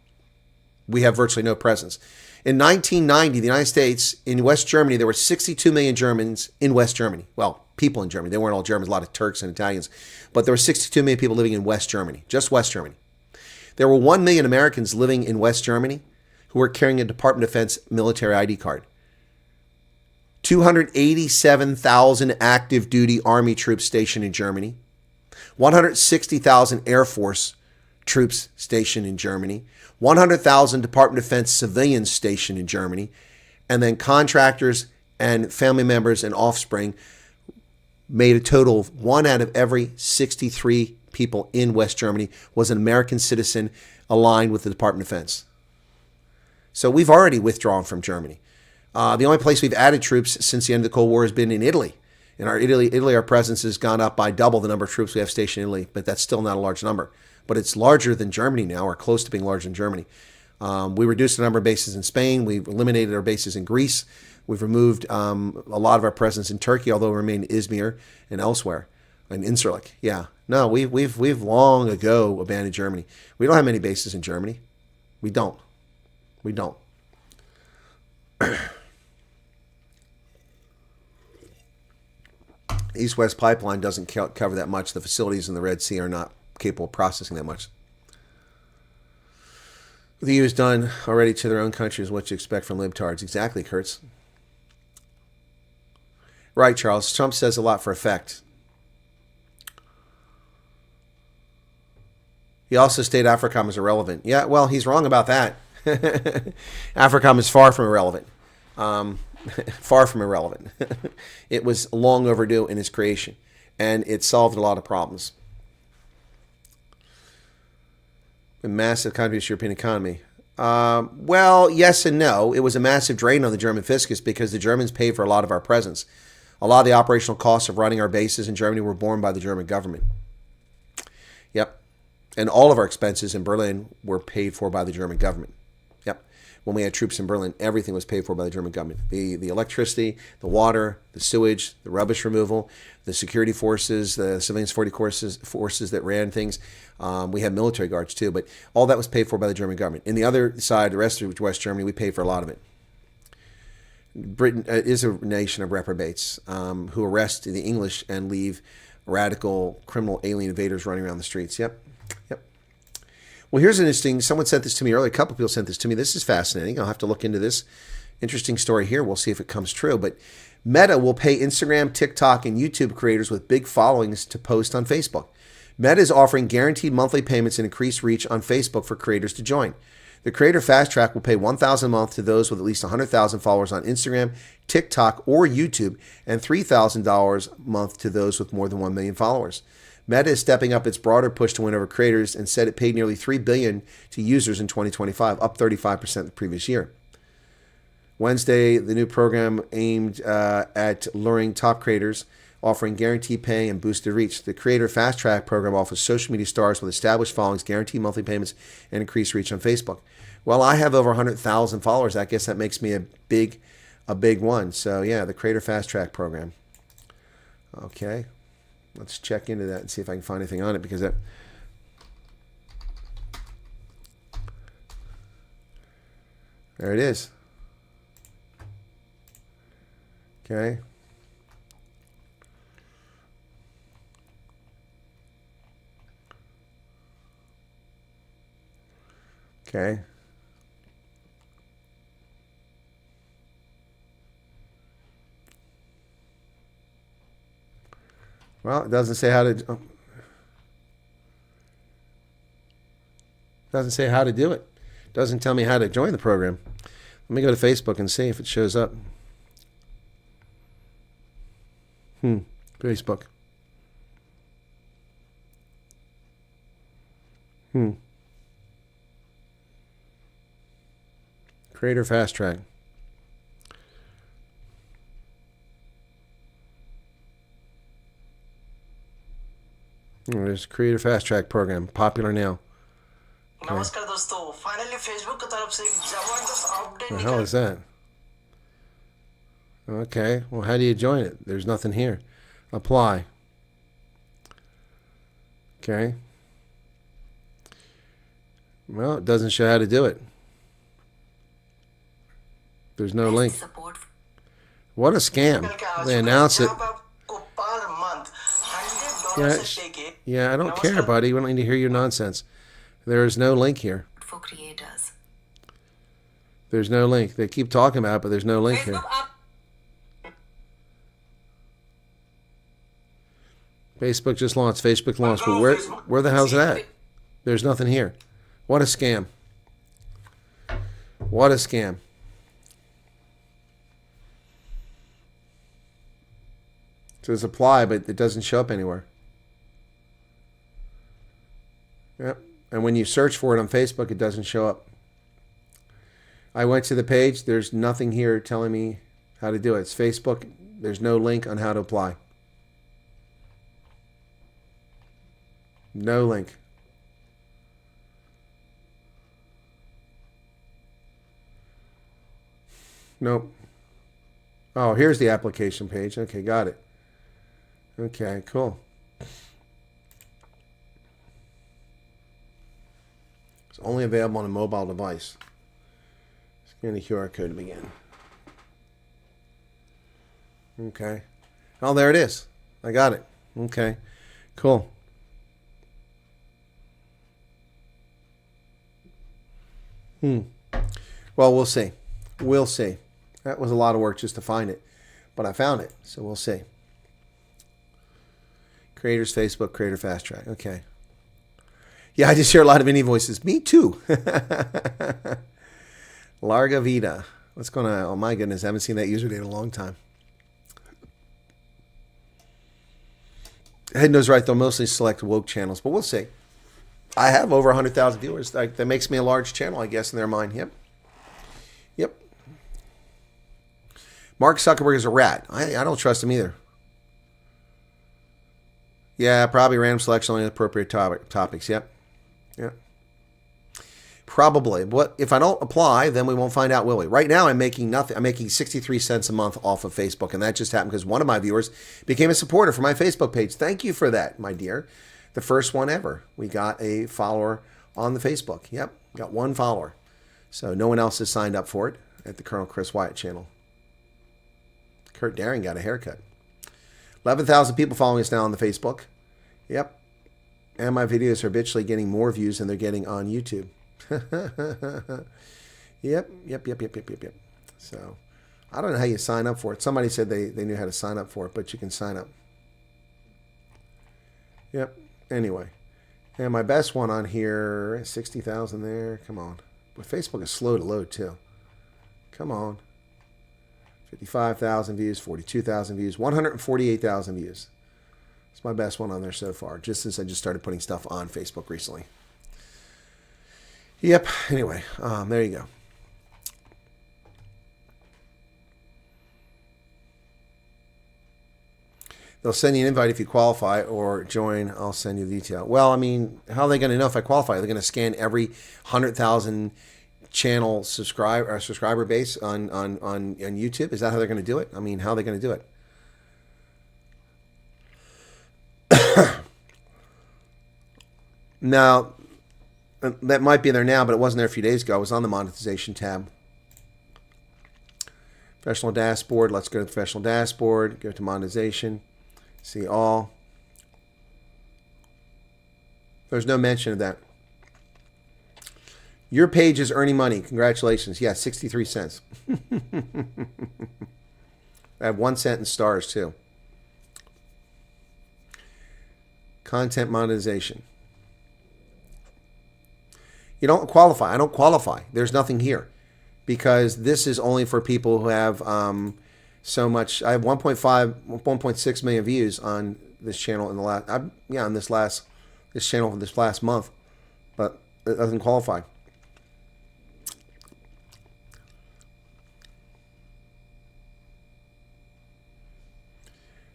We have virtually no presence. In 1990, the United States, in West Germany, there were 62 million Germans in West Germany. Well, people in Germany. They weren't all Germans, a lot of Turks and Italians. But there were 62 million people living in West Germany, just West Germany. There were 1 million Americans living in West Germany who were carrying a Department of Defense military ID card. 287,000 active duty Army troops stationed in Germany. 160,000 Air Force troops stationed in Germany. 100,000 Department of Defense civilians stationed in Germany, and then contractors and family members and offspring made a total of 1 out of every 63 people in West Germany was an American citizen aligned with the Department of Defense. So we've already withdrawn from Germany. The only place we've added troops since the end of the Cold War has been in Italy. In Italy, our presence has gone up by double the number of troops we have stationed in Italy, but that's still not a large number. But it's larger than Germany now, or close to being larger than Germany. We reduced the number of bases in Spain. We've eliminated our bases in Greece. We've removed a lot of our presence in Turkey, although we remain in Izmir and elsewhere, and Incirlik. Yeah, no, we've long ago abandoned Germany. We don't have many bases in Germany. We don't. East-West pipeline doesn't cover that much. The facilities in the Red Sea are not capable of processing that much. The EU has done already to their own countries what you expect from libtards. Exactly, Kurtz. Right, Charles. Trump says a lot for effect. He also stated AFRICOM is irrelevant. Yeah, well, he's wrong about that. AFRICOM is far from irrelevant. Far from irrelevant. It was long overdue in its creation, and it solved a lot of problems. A massive contribution to the European economy. Well, yes and no. It was a massive drain on the German fiscus because the Germans paid for a lot of our presence. A lot of the operational costs of running our bases in Germany were borne by the German government. Yep. And all of our expenses in Berlin were paid for by the German government. Yep. When we had troops in Berlin, everything was paid for by the German government. The electricity, the water, the sewage, the rubbish removal, the security forces, the civilian security forces that ran things. We had military guards too, but all that was paid for by the German government. And the other side, the rest of West Germany, we paid for a lot of it. Britain is a nation of reprobates who arrest the English and leave radical criminal alien invaders running around the streets. Yep. Yep. Well, here's an interesting, someone sent this to me earlier. A couple people sent this to me. This is fascinating. I'll have to look into this interesting story here. We'll see if it comes true. But Meta will pay Instagram, TikTok, and YouTube creators with big followings to post on Facebook. Meta is offering guaranteed monthly payments and increased reach on Facebook for creators to join. The Creator Fast Track will pay $1,000 a month to those with at least 100,000 followers on Instagram, TikTok, or YouTube, and $3,000 a month to those with more than 1 million followers. Meta is stepping up its broader push to win over creators and said it paid nearly $3 billion to users in 2025, up 35% the previous year. Wednesday, the new program aimed at luring top creators, offering guaranteed pay and boosted reach. The Creator Fast Track program offers social media stars with established followings, guaranteed monthly payments, and increased reach on Facebook. Well, I have over 100,000 followers. I guess that makes me a big one. So yeah, the Creator Fast Track program. Okay, let's check into that and see if I can find anything on it, because that. There it is. Okay. Okay. Well, it doesn't say how to. Doesn't say how to do it. Doesn't tell me how to join the program. Let me go to Facebook and see if it shows up. Facebook. Creator Fast Track. There's Creator Fast Track program, popular now. Okay. नमस्कार दोस्तों, finally Facebook की तरफ से एक जबरदस्त update What the hell is that? Okay, well, how do you join it? There's nothing here. Apply. Okay. Well, it doesn't show how to do it. There's no link. What a scam. They announce it. Yeah, I don't care, buddy. We don't need to hear your nonsense. There is no link here. For creators. There's no link. They keep talking about it, but there's no link here. Facebook just launched. Facebook launched. But where the hell's that? There's nothing here. What a scam. What a scam. It says apply, but it doesn't show up anywhere. Yep. And when you search for it on Facebook, it doesn't show up. I went to the page. There's nothing here telling me how to do it. It's Facebook. There's no link on how to apply. No link. Nope. Oh, here's the application page. Okay, got it. Okay, cool. It's only available on a mobile device. Scan the QR code to begin. Okay. Oh, there it is. I got it. Okay, cool. Well, we'll see. We'll see. That was a lot of work just to find it, but I found it, so we'll see. Creators Facebook, Creator Fast Track. Okay. Yeah, I just hear a lot of indie voices. Me too. Larga Vida. What's going on? Oh my goodness, I haven't seen that user date in a long time. Head knows right, they'll mostly select woke channels, but we'll see. I have over 100,000 viewers. That makes me a large channel, I guess, in their mind. Yep. Yep. Mark Zuckerberg is a rat. I don't trust him either. Yeah, probably random selection on the appropriate topics. Yep. Yep. Probably. But if I don't apply, then we won't find out, will we? Right now, I'm making nothing. I'm making 63 cents a month off of Facebook, and that just happened because one of my viewers became a supporter for my Facebook page. Thank you for that, my dear. The first one ever. We got a follower on the Facebook. Yep, got one follower. So no one else has signed up for it at the Colonel Chris Wyatt channel. Kurt Daring got a haircut. 11,000 people following us now on the Facebook. Yep. And my videos are habitually getting more views than they're getting on YouTube. Yep. So, I don't know how you sign up for it. Somebody said they knew how to sign up for it, but you can sign up. Yep. Anyway. And my best one on here, 60,000 there. Come on. But Facebook is slow to load, too. Come on. 55,000 views, 42,000 views, 148,000 views. It's my best one on there so far, just since I just started putting stuff on Facebook recently. Yep. Anyway, there you go. They'll send you an invite if you qualify or join. I'll send you the detail. Well, I mean, how are they going to know if I qualify? Are they going to scan every 100,000 channel subscriber base on YouTube? Is that how they're going to do it? I mean, how are they going to do it? Now, that might be there now, but it wasn't there a few days ago. It was on the monetization tab. Professional dashboard. Let's go to the professional dashboard. Go to monetization. See all. There's no mention of that. Your page is earning money. Congratulations. Yeah, 63 cents. I have 1 cent in stars, too. Content monetization. You don't qualify. I don't qualify. There's nothing here because this is only for people who have so much. I have 1.6 million views on this channel in the last. On this channel for this last month, but it doesn't qualify.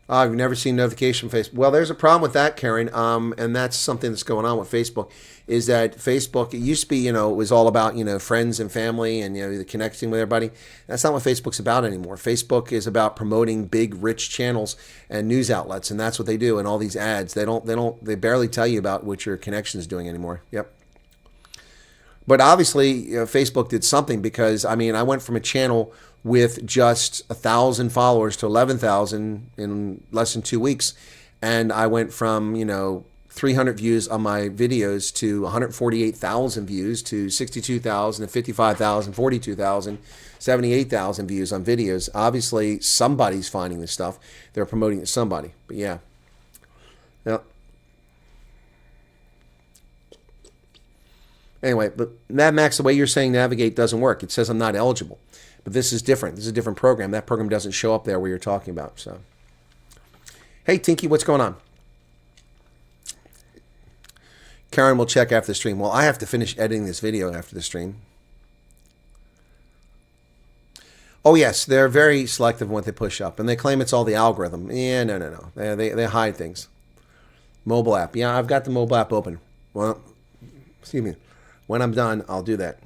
I've never seen notification from Facebook. Well, there's a problem with that, Karen, and that's something that's going on with Facebook, is that Facebook, it used to be, it was all about, friends and family and, the connecting with everybody. That's not what Facebook's about anymore. Facebook is about promoting big, rich channels and news outlets, and that's what they do, and all these ads. They barely tell you about what your connection is doing anymore. Yep. But obviously, Facebook did something because, I went from a channel with just 1,000 followers to 11,000 in less than 2 weeks. And I went from, 300 views on my videos to 148,000 views to 62,000 to 55,000, 42,000, 78,000 views on videos. Obviously, somebody's finding this stuff. They're promoting it to somebody. But yeah. Yep. Anyway, but Mad Max, the way you're saying navigate doesn't work. It says I'm not eligible. But this is different. This is a different program. That program doesn't show up there where you're talking about. So, hey, Tinky, what's going on? Karen will check after the stream. Well, I have to finish editing this video after the stream. Oh, yes, they're very selective in what they push up. And they claim it's all the algorithm. Yeah, no. They hide things. Mobile app. Yeah, I've got the mobile app open. Well, excuse me. When I'm done, I'll do that.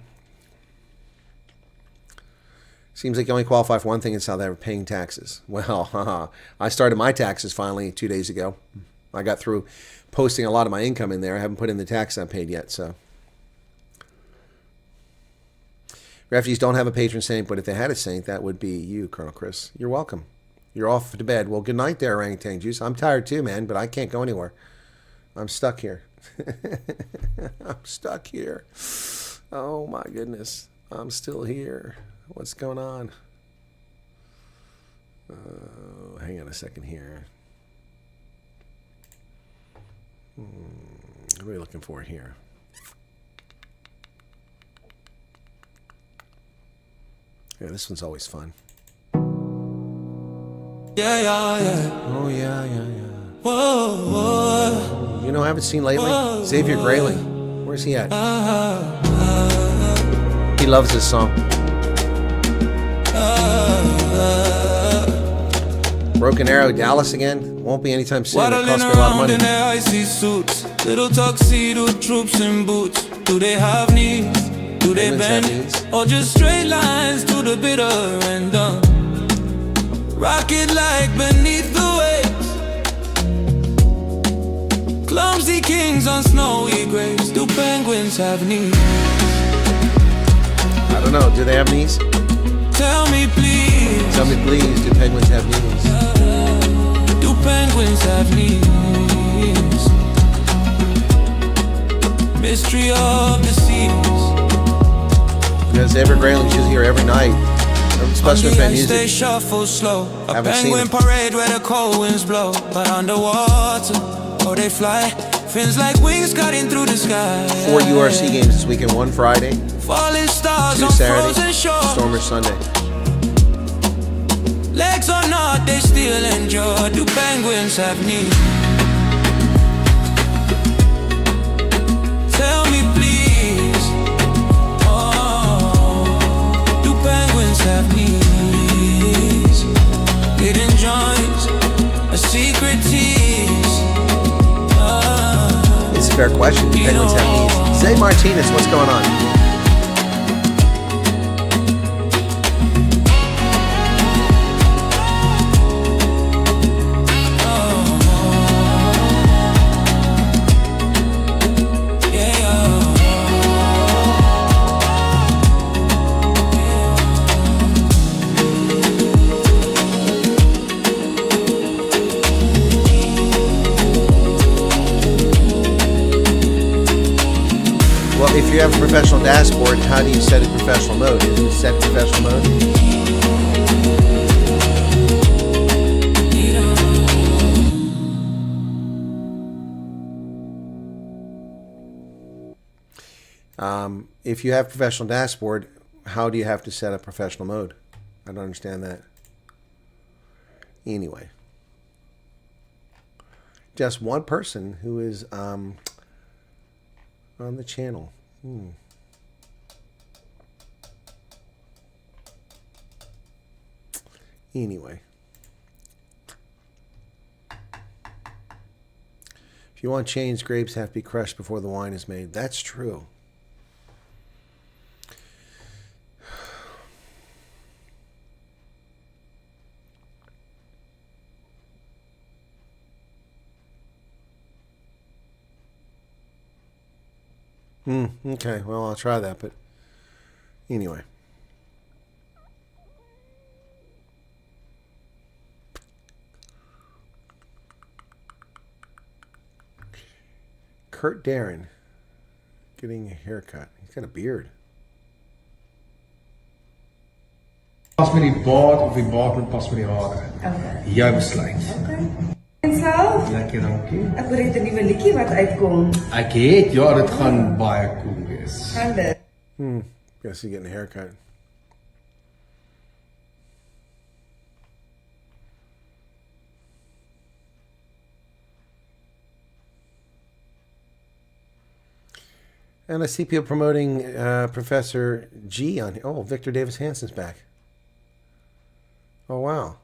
Seems like you only qualify for one thing, it's how they're paying taxes. Well, I started my taxes finally 2 days ago. I got through posting a lot of my income in there. I haven't put in the tax I paid yet, so. Refugees don't have a patron saint, but if they had a saint, that would be you, Colonel Chris. You're welcome. You're off to bed. Well, good night there, Orangutan Juice. I'm tired too, man, but I can't go anywhere. I'm stuck here. I'm stuck here. Oh, my goodness. I'm still here. What's going on? Hang on a second here. What are we looking for here? Yeah, this one's always fun. Yeah, yeah, yeah. Oh, yeah, yeah, yeah. Whoa, whoa. You know, I haven't seen lately? Xavier Grayling. Where's he at? He loves this song. Broken Arrow, Dallas again? Won't be anytime soon. It Waddling costs me a lot of around money. in their icy suits, little tuxedo troops in boots. Do they have knees? Do they Penguins have bend? knees. Or just straight lines to the bitter end? Rocket like beneath the waves. Clumsy kings on snowy graves. Do penguins have knees? I don't know. Do they have knees? Tell me please. Tell me please, do penguins have knees? Do penguins have knees? Mystery of the seas. Because Xavier Grayling's usually here every night. Especially with On the fan ice they music. shuffle slow. A Haven't seen penguin him. parade where the cold winds blow. But underwater, oh they fly. Fins like wings cutting through the sky. 4 URC games this weekend. 1 Friday, Falling stars 2 on frozen Saturday, shore. Stormer Sunday. Legs or not, they still endure. Do penguins have knees? Tell me please. Oh, do penguins have knees? Hidden joints, a secret tease. It's a fair question. Do penguins have knees? Zay Martinez, what's going on? If you have a professional dashboard, how do you set it professional mode? Is it set professional mode? If you have professional dashboard, how do you have to set up professional mode? I don't understand that. Anyway. Just one person who is on the channel. Anyway. If you want change, grapes have to be crushed before the wine is made. That's true. Okay, well, I'll try that, but anyway. Kurt Darren getting a haircut. He's got a beard. Pas met die baard of die baard moet pas met die hare. Okay. Jou besluit. En self, Lekker, dankie. ek hoor het 'n nuwe liedjie wat uitkom. Ek het, ja, dit gaan baie cool wees. Gaan dit? Guess he's getting a haircut. And I see people promoting Professor G on here. Oh, Victor Davis Hansen's back. Oh, wow.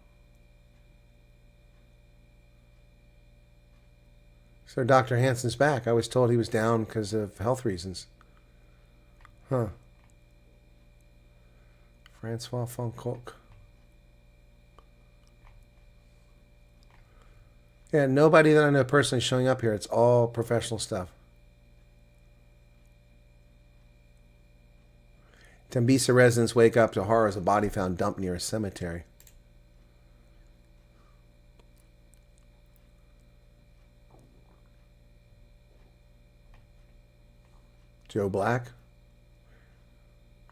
So Dr. Hansen's back. I was told he was down because of health reasons. Huh. Francois Foncoq. Yeah, nobody that I know personally showing up here. It's all professional stuff. Tembisa residents wake up to horror as a body found dumped near a cemetery. Joe Black.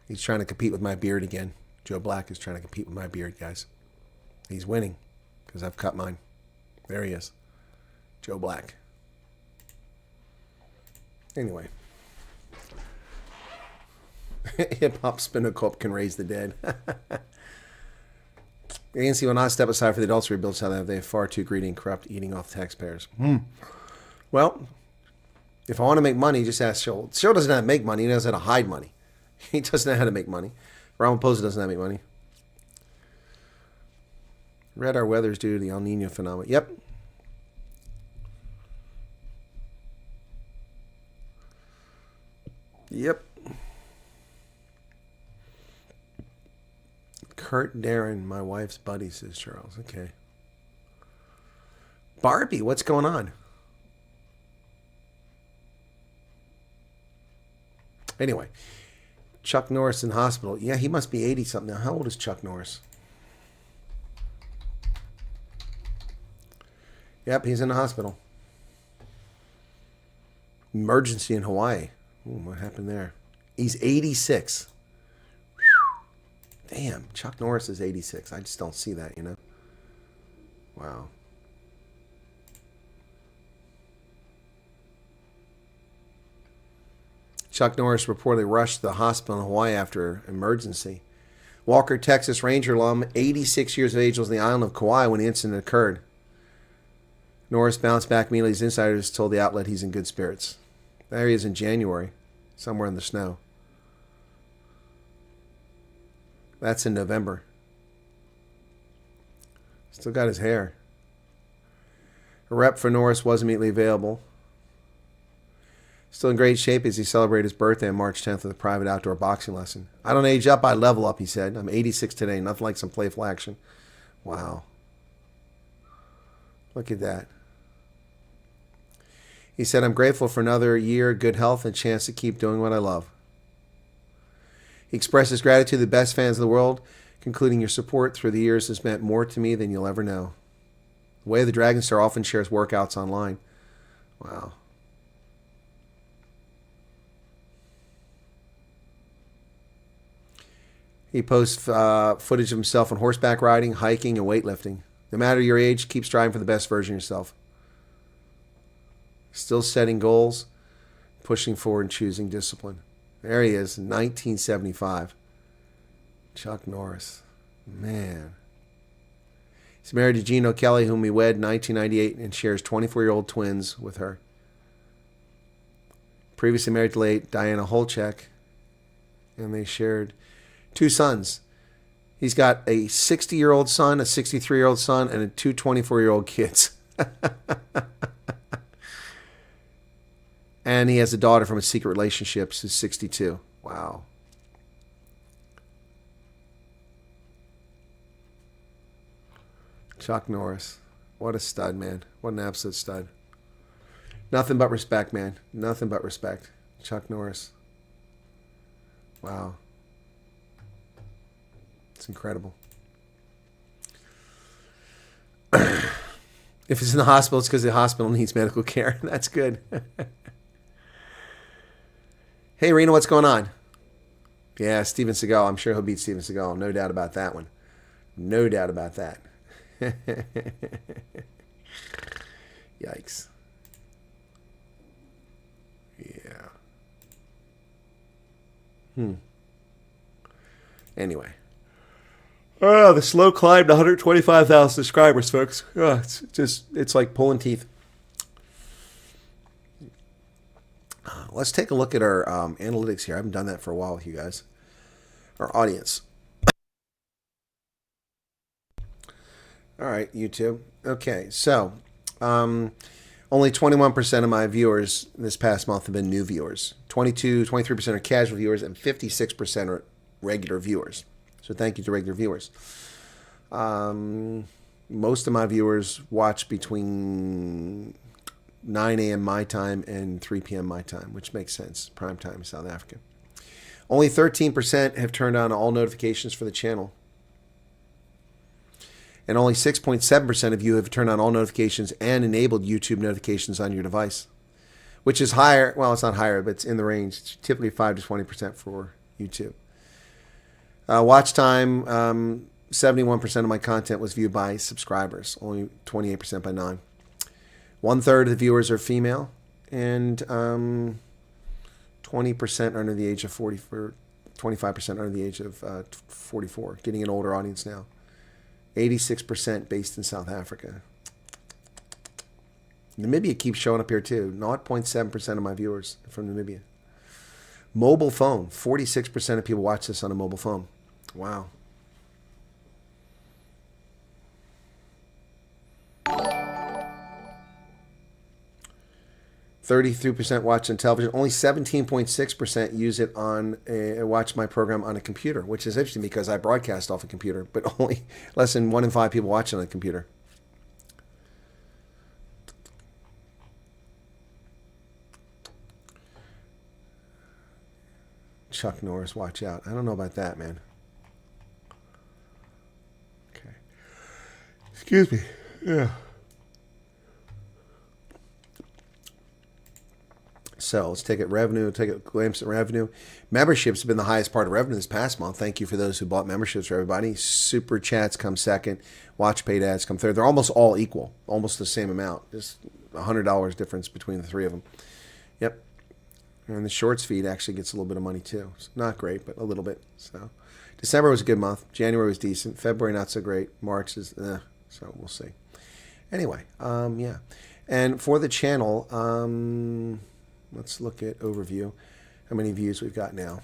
He's trying to compete with my beard again. Joe Black is trying to compete with my beard, guys. He's winning because I've cut mine. There he is. Joe Black. Anyway. Hip hop spinnacle can raise the dead. The ANC will not step aside for the adults to rebuild South. They are far too greedy and corrupt, eating off taxpayers. Well, if I want to make money, just ask Shoal. Shoal doesn't know how to make money. He knows how to hide money. He doesn't know how to make money. Ramaphosa doesn't know how to make money. Read our weather's due to the El Nino phenomenon. Yep. Yep. Kurt Darren, my wife's buddy, says Charles. Okay. Barbie, what's going on? Anyway, Chuck Norris in hospital. Yeah, he must be 80-something now. How old is Chuck Norris? Yep, he's in the hospital. Emergency in Hawaii. Ooh, what happened there? He's 86. Damn, Chuck Norris is 86. I just don't see that, you know? Wow. Chuck Norris reportedly rushed to the hospital in Hawaii after emergency. Walker, Texas Ranger alum, 86 years of age, was on the island of Kauai when the incident occurred. Norris bounced back immediately. His insiders told the outlet he's in good spirits. There he is in January, somewhere in the snow. That's in November. Still got his hair. A rep for Norris was immediately available. Still in great shape as he celebrated his birthday on March 10th with a private outdoor boxing lesson. I don't age up, I level up, he said. I'm 86 today, nothing like some playful action. Wow. Look at that. He said, I'm grateful for another year, good health, and a chance to keep doing what I love. He expressed his gratitude to the best fans in the world, concluding your support through the years has meant more to me than you'll ever know. The Way of the Dragon Star often shares workouts online. Wow. He posts footage of himself on horseback riding, hiking, and weightlifting. No matter your age, keep striving for the best version of yourself. Still setting goals, pushing forward, and choosing discipline. There he is, 1975. Chuck Norris. Man. He's married to Jean O'Kelly, whom he wed in 1998, and shares 24-year-old twins with her. Previously married to late Diana Holchek, and they shared 2 sons. He's got a 60-year-old son, a 63-year-old son, and 2 24-year-old kids. And he has a daughter from a secret relationship who's 62. Wow. Chuck Norris. What a stud, man. What an absolute stud. Nothing but respect, man. Nothing but respect. Chuck Norris. Wow. It's incredible. If it's in the hospital, it's because the hospital needs medical care. That's good. Hey, Rena, what's going on? Yeah, Steven Seagal. I'm sure he'll beat Steven Seagal. No doubt about that one. No doubt about that. Yikes. Yeah. Anyway. Oh, the slow climb to 125,000 subscribers, folks. Oh, it's like pulling teeth. Let's take a look at our analytics here. I haven't done that for a while with you guys. Our audience. All right, YouTube. Okay, so only 21% of my viewers this past month have been new viewers. 23% are casual viewers, and 56% are regular viewers. So thank you to regular viewers. Most of my viewers watch between 9 a.m. my time and 3 p.m. my time, which makes sense. Prime time, South Africa. Only 13% have turned on all notifications for the channel. And only 6.7% of you have turned on all notifications and enabled YouTube notifications on your device, which is higher. Well, it's not higher, but it's in the range. It's typically 5 to 20% for YouTube. Watch time, 71% of my content was viewed by subscribers, only 28% by non. 1/3 of the viewers are female, and 20% are under the age of 40. 25% under the age of 44, getting an older audience now. 86% based in South Africa. Namibia keeps showing up here too. 0.7% of my viewers are from Namibia. Mobile phone. 46% of people watch this on a mobile phone. Wow. %33% watch on television. Only 17.6% use it on watch my program on a computer, which is interesting because I broadcast off a computer, but only less than 1 in 5 people watch on a computer. Chuck Norris, watch out. I don't know about that, man. Okay. Excuse me. Yeah. So let's take a glimpse at revenue. Memberships have been the highest part of revenue this past month. Thank you for those who bought memberships for everybody. Super chats come second. Watch paid ads come third. They're almost all equal, almost the same amount. Just $100 difference between the three of them. Yep. And the shorts feed actually gets a little bit of money too. It's not great, but a little bit. So December was a good month. January was decent. February not so great. March is so we'll see. Anyway, yeah. And for the channel, let's look at overview. How many views we've got now?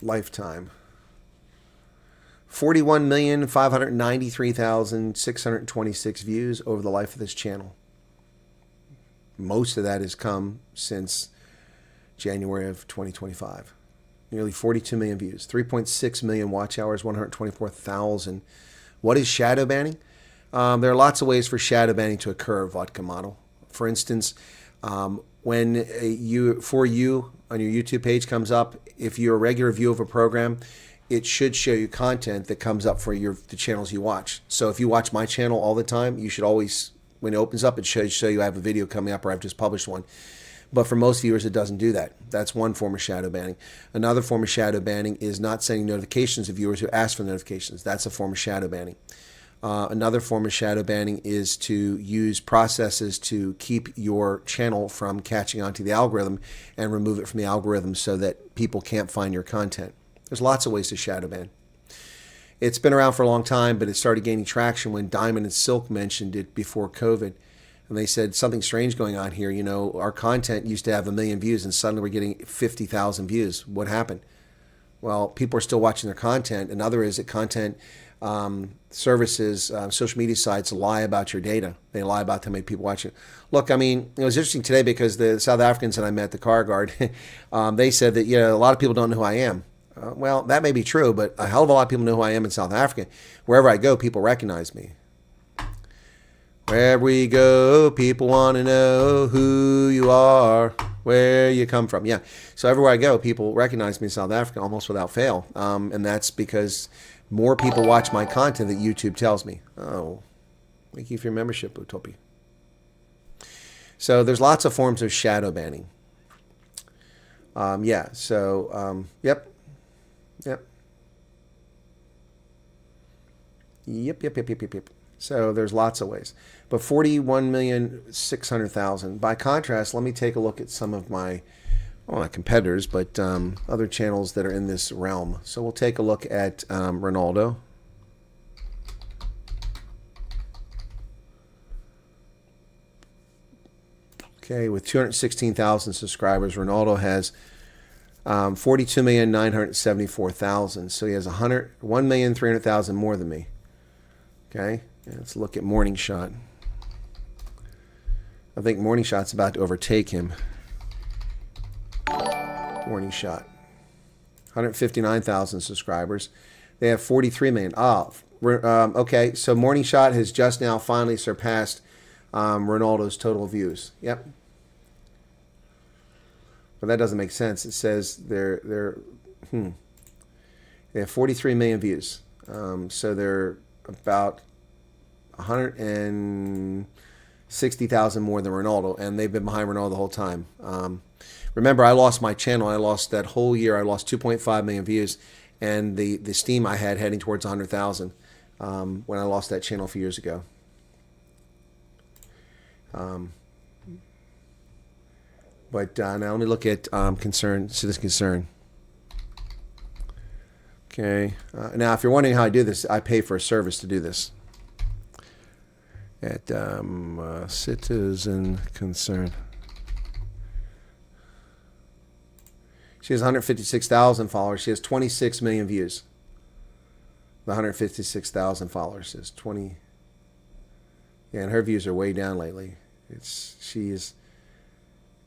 Lifetime. 41,593,626 views over the life of this channel. Most of that has come since January of 2025. Nearly 42 million views. 3.6 million watch hours, 124,000. What is shadow banning? There are lots of ways for shadow banning to occur, Vodka Model. For instance, when For You on your YouTube page comes up, if you're a regular viewer of a program, it should show you content that comes up for the channels you watch. So if you watch my channel all the time, you should always, when it opens up, it should show you I have a video coming up or I've just published one. But for most viewers, it doesn't do that. That's one form of shadow banning. Another form of shadow banning is not sending notifications to viewers who ask for notifications. That's a form of shadow banning. Another form of shadow banning is to use processes to keep your channel from catching onto the algorithm and remove it from the algorithm so that people can't find your content. There's lots of ways to shadow ban. It's been around for a long time, but it started gaining traction when Diamond and Silk mentioned it before COVID. And they said, something strange going on here. You know, our content used to have 1 million views and suddenly we're getting 50,000 views. What happened? Well, people are still watching their content. Another is that content services, social media sites lie about your data. They lie about how many people watch it. Look, I mean, it was interesting today because the South Africans that I met at the car guard, they said that, a lot of people don't know who I am. Well, that may be true, but a hell of a lot of people know who I am in South Africa. Wherever I go, people recognize me. Wherever we go, people want to know who you are, where you come from. Yeah, so everywhere I go, people recognize me in South Africa almost without fail. And that's because more people watch my content than YouTube tells me. Oh, thank you for your membership, Utopi. So there's lots of forms of shadow banning. Yeah, so, yep. So there's lots of ways. But 41,600,000. By contrast, let me take a look at some of my, well, not competitors, but other channels that are in this realm. So we'll take a look at Ronaldo. Okay, with 216,000 subscribers, Ronaldo has 42,974,000. So he has 1,300,000 more than me. Okay, let's look at Morning Shot. I think Morning Shot's about to overtake him. Morning Shot. 159,000 subscribers. They have 43 million. Okay, so Morning Shot has just now finally surpassed Ronaldo's total views. Yep. But that doesn't make sense. It says they have 43 million views. So they're about 160,000 more than Ronaldo, and they've been behind Ronaldo the whole time. Remember, I lost my channel. I lost that whole year. I lost 2.5 million views, and the steam I had heading towards 100,000 when I lost that channel a few years ago. But now let me look at concern. See this concern. Okay. Now, if you're wondering how I do this, I pay for a service to do this. At Citizen Concern. She has 156,000 followers. She has 26 million views. The 156,000 followers is 20. Yeah, and her views are way down lately. She is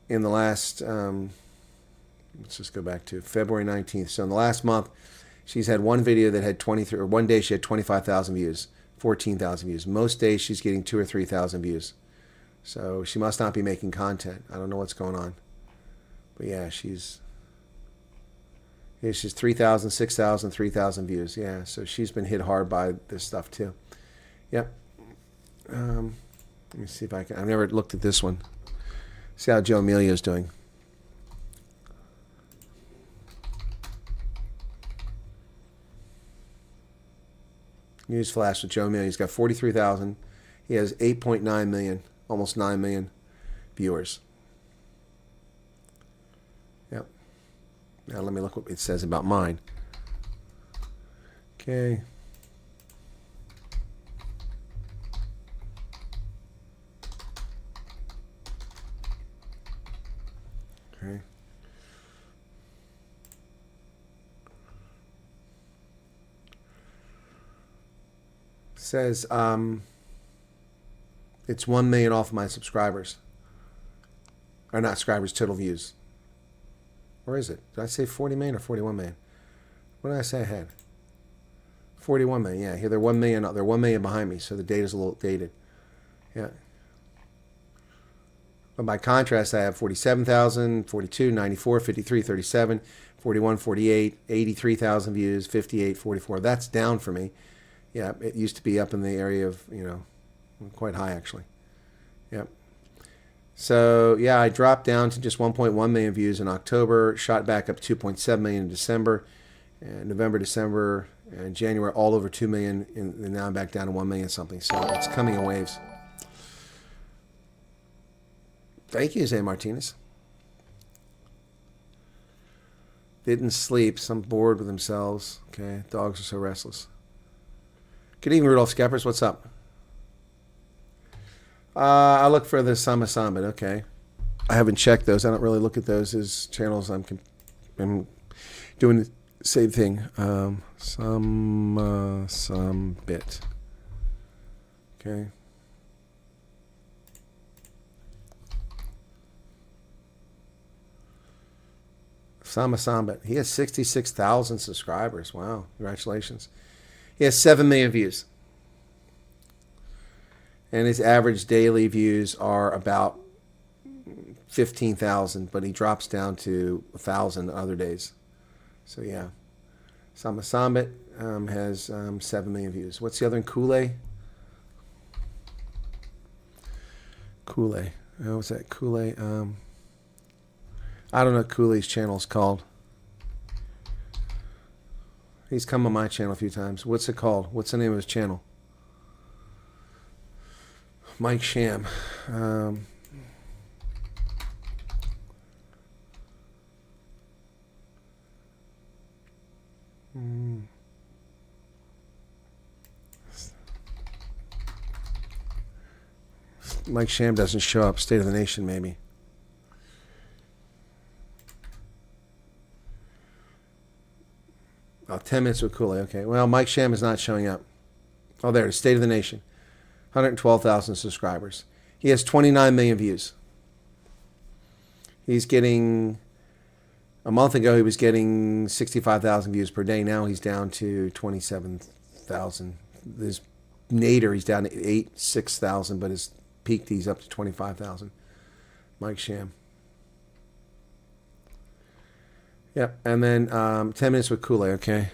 in the last. Let's just go back to February 19th. So in the last month, she's had one video that had 23, or one day she had 25,000 views, 14,000 views. Most days she's getting 2,000 or 3,000 views. So she must not be making content. I don't know what's going on. But yeah, she's 3,000, 6,000, 3,000 views. Yeah, so she's been hit hard by this stuff too. Yep. Let me see if I can. I've never looked at this one. See how Joe Emilio's doing. Newsflash with Joe Emilio. He's got 43,000. He has 8.9 million, almost 9 million viewers. Yep. Now let me look what it says about mine. Okay. Okay. Says it's 1 million off my subscribers. Or not subscribers, total views. Or is it? Did I say 40 million or 41 million? What did I say I had? 41 million. Yeah, here they're 1 million. They're 1 million behind me, so the data's a little dated. Yeah. But by contrast, I have 47,000, 42, 94, 53, 37, 41, 48, 83,000 views, 58, 44. That's down for me. Yeah, it used to be up in the area of, quite high actually. Yep. So, yeah, I dropped down to just 1.1 million views in October, shot back up 2.7 million in December, and November, December, and January, all over 2 million, and now I'm back down to 1 million something. So it's coming in waves. Thank you, Zay Martinez. Didn't sleep. Some bored with themselves. Okay, dogs are so restless. Good evening, Rudolph Skeppers. What's up? I look for the Sama Sambit. Okay. I haven't checked those. I don't really look at those as channels. I'm doing the same thing. Sama Sambit. Okay. Sama Sambit. He has 66,000 subscribers. Wow. Congratulations. He has 7 million views. And his average daily views are about 15,000, but he drops down to 1,000 other days. So, yeah. Sama Sambit has 7 million views. What's the other one? Kool-Aid? Kool-Aid. Oh, what's that? Kool-Aid. I don't know what Kool-Aid's channel is called. He's come on my channel a few times. What's it called? What's the name of his channel? Mike Sham. Mike Sham doesn't show up. State of the Nation, maybe. Oh, 10 minutes with Kool-Aid. Okay. Well, Mike Sham is not showing up. Oh, there it is. State of the Nation. 112,000 subscribers. He has 29 million views. He's getting, a month ago he was getting 65,000 views per day. Now he's down to 27,000. His nadir, he's down to 6,000, but his peak, he's up to 25,000. Mike Sham. Yep, and then 10 minutes with Kool-Aid, okay?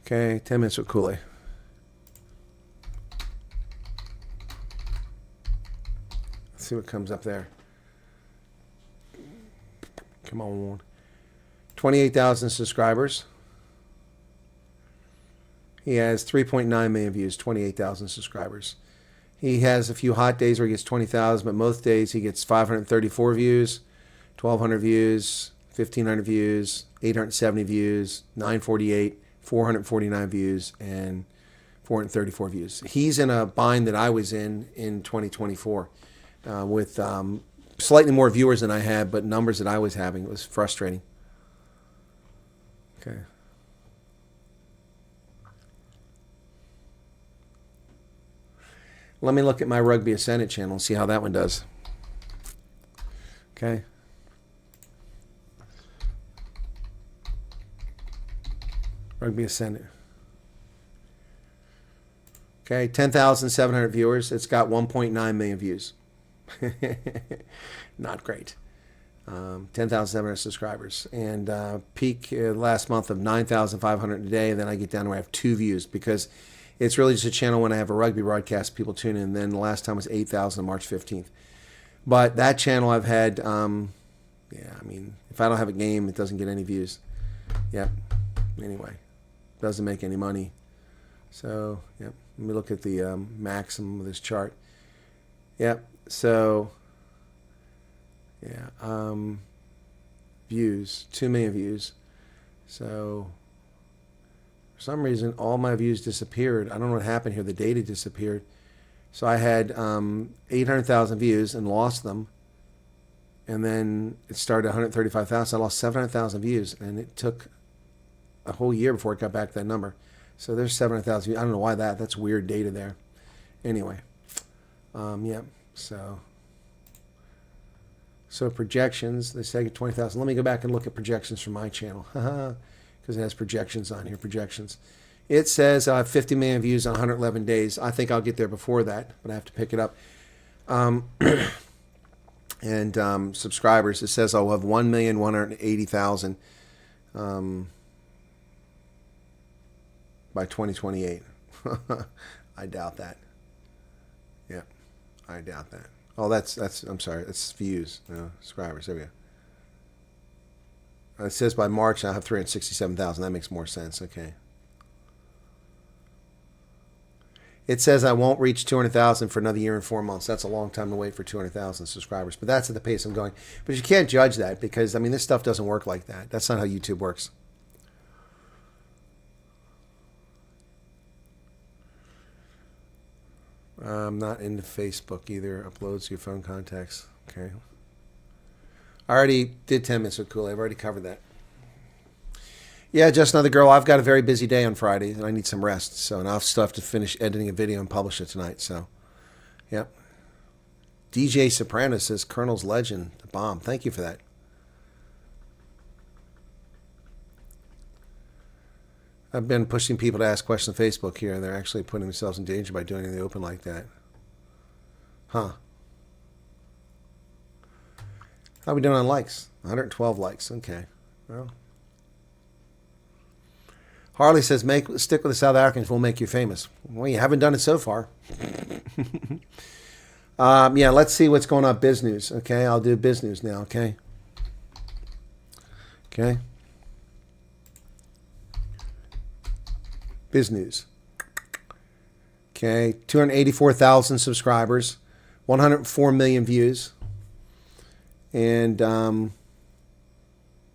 Okay, 10 minutes with Kool-Aid. Let's see what comes up there. Come on. 28,000 subscribers. He has 3.9 million views, 28,000 subscribers. He has a few hot days where he gets 20,000, but most days he gets 534 views, 1,200 views, 1,500 views, 870 views, 948, 449 views, and 434 views. He's in a bind that I was in 2024 with slightly more viewers than I had, but numbers that I was having. It was frustrating. Okay. Let me look at my Rugby Ascendant channel and see how that one does. Okay. Rugby Ascendant. Okay, 10,700 viewers. It's got 1.9 million views. Not great. 10,700 subscribers. And peak last month of 9,500 a day. And then I get down to where I have 2 views because it's really just a channel when I have a rugby broadcast, people tune in. And then the last time was 8,000 on March 15th. But that channel I've had, yeah, I mean, if I don't have a game, it doesn't get any views. Yep. Anyway, doesn't make any money. So, yep. Let me look at the maximum of this chart. Yep. So, yeah. Views, 2 million views. So, for some reason, all my views disappeared. I don't know what happened here. The data disappeared. So I had 800,000 views and lost them. And then it started at 135,000. I lost 700,000 views. And it took a whole year before it got back to that number. So there's 700,000 views. I don't know why that. That's weird data there. Anyway. Yeah. So projections. They say 20,000. Let me go back and look at projections from my channel. Because it has projections on here. Projections. It says I have 50 million views on 111 days. I think I'll get there before that, but I have to pick it up. And subscribers, it says I'll have 1,180,000 by 2028. I doubt that. Yeah, I doubt that. Oh, that's. I'm sorry. That's views. No, subscribers. There we go. It says by March I'll have 367,000. That makes more sense. Okay. It says I won't reach 200,000 for another year and 4 months. That's a long time to wait for 200,000 subscribers. But that's at the pace I'm going. But you can't judge that because, I mean, this stuff doesn't work like that. That's not how YouTube works. I'm not into Facebook either. Uploads your phone contacts. Okay. I already did 10 minutes with Kool-Aid. I've already covered that. Yeah, just another girl. I've got a very busy day on Friday, and I need some rest. So, and I'll still have to finish editing a video and publish it tonight. So, yep. DJ Soprano says, Colonel's Legend, the bomb. Thank you for that. I've been pushing people to ask questions on Facebook here, and they're actually putting themselves in danger by doing it in the open like that. Huh. How are we doing on likes? 112 likes. Okay. Well. Harley says, stick with the South Africans, we'll make you famous. Well, you haven't done it so far. Yeah, let's see what's going on biz news. Okay, I'll do biz news now, okay? Okay. Biz news. Okay, 284,000 subscribers, 104 million views. And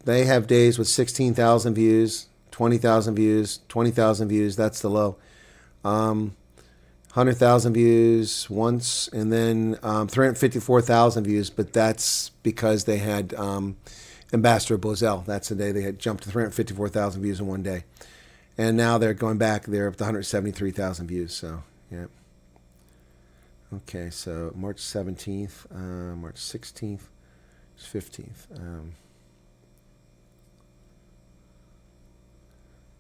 they have days with 16,000 views. 20,000 views, 20,000 views, that's the low. 100,000 views once, and then 354,000 views, but that's because they had Ambassador Bozell. That's the day they had jumped to 354,000 views in one day. And now they're going back, they're up to 173,000 views, so, yeah. Okay, so March 17th, March 16th, 15th.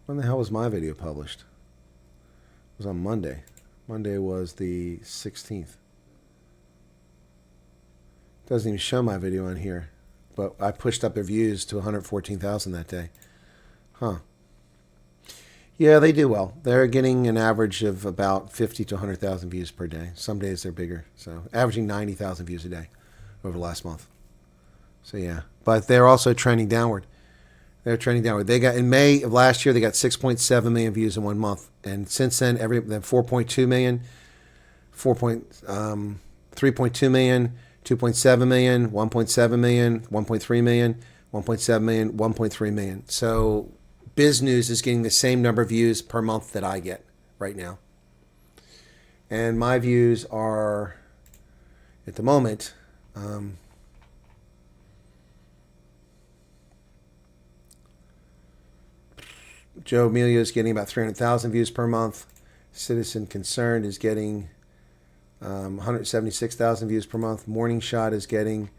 When the hell was my video published? It was on Monday. Monday was the 16th. Doesn't even show my video on here. But I pushed up their views to 114,000 that day. Huh. Yeah, they do well. They're getting an average of about 50 to 100,000 views per day. Some days they're bigger. So averaging 90,000 views a day over the last month. So yeah. But they're also trending downward. They're trending downward. They got in May of last year, they got 6.7 million views in 1 month, and since then, 4.2 million, 3.2 million, 2.7 million, 1.7 million, 1.3 million, 1.7 million, 1.3 million. So Biz News is getting the same number of views per month that I get right now. And my views are, at the moment, Joe Amelia is getting about 300,000 views per month. Citizen Concerned is getting 176,000 views per month. Morning Shot is getting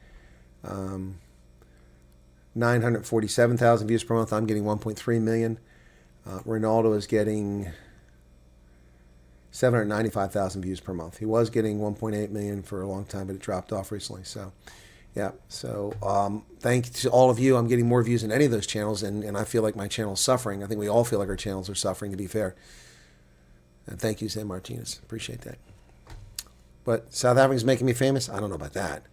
947,000 views per month. I'm getting 1.3 million. Ronaldo is getting 795,000 views per month. He was getting 1.8 million for a long time, but it dropped off recently. So, yeah. So, thanks to all of you. I'm getting more views than any of those channels, and I feel like my channel is suffering. I think we all feel like our channels are suffering, to be fair. And thank you, Sam Martinez. Appreciate that. But South Africa's making me famous? I don't know about that.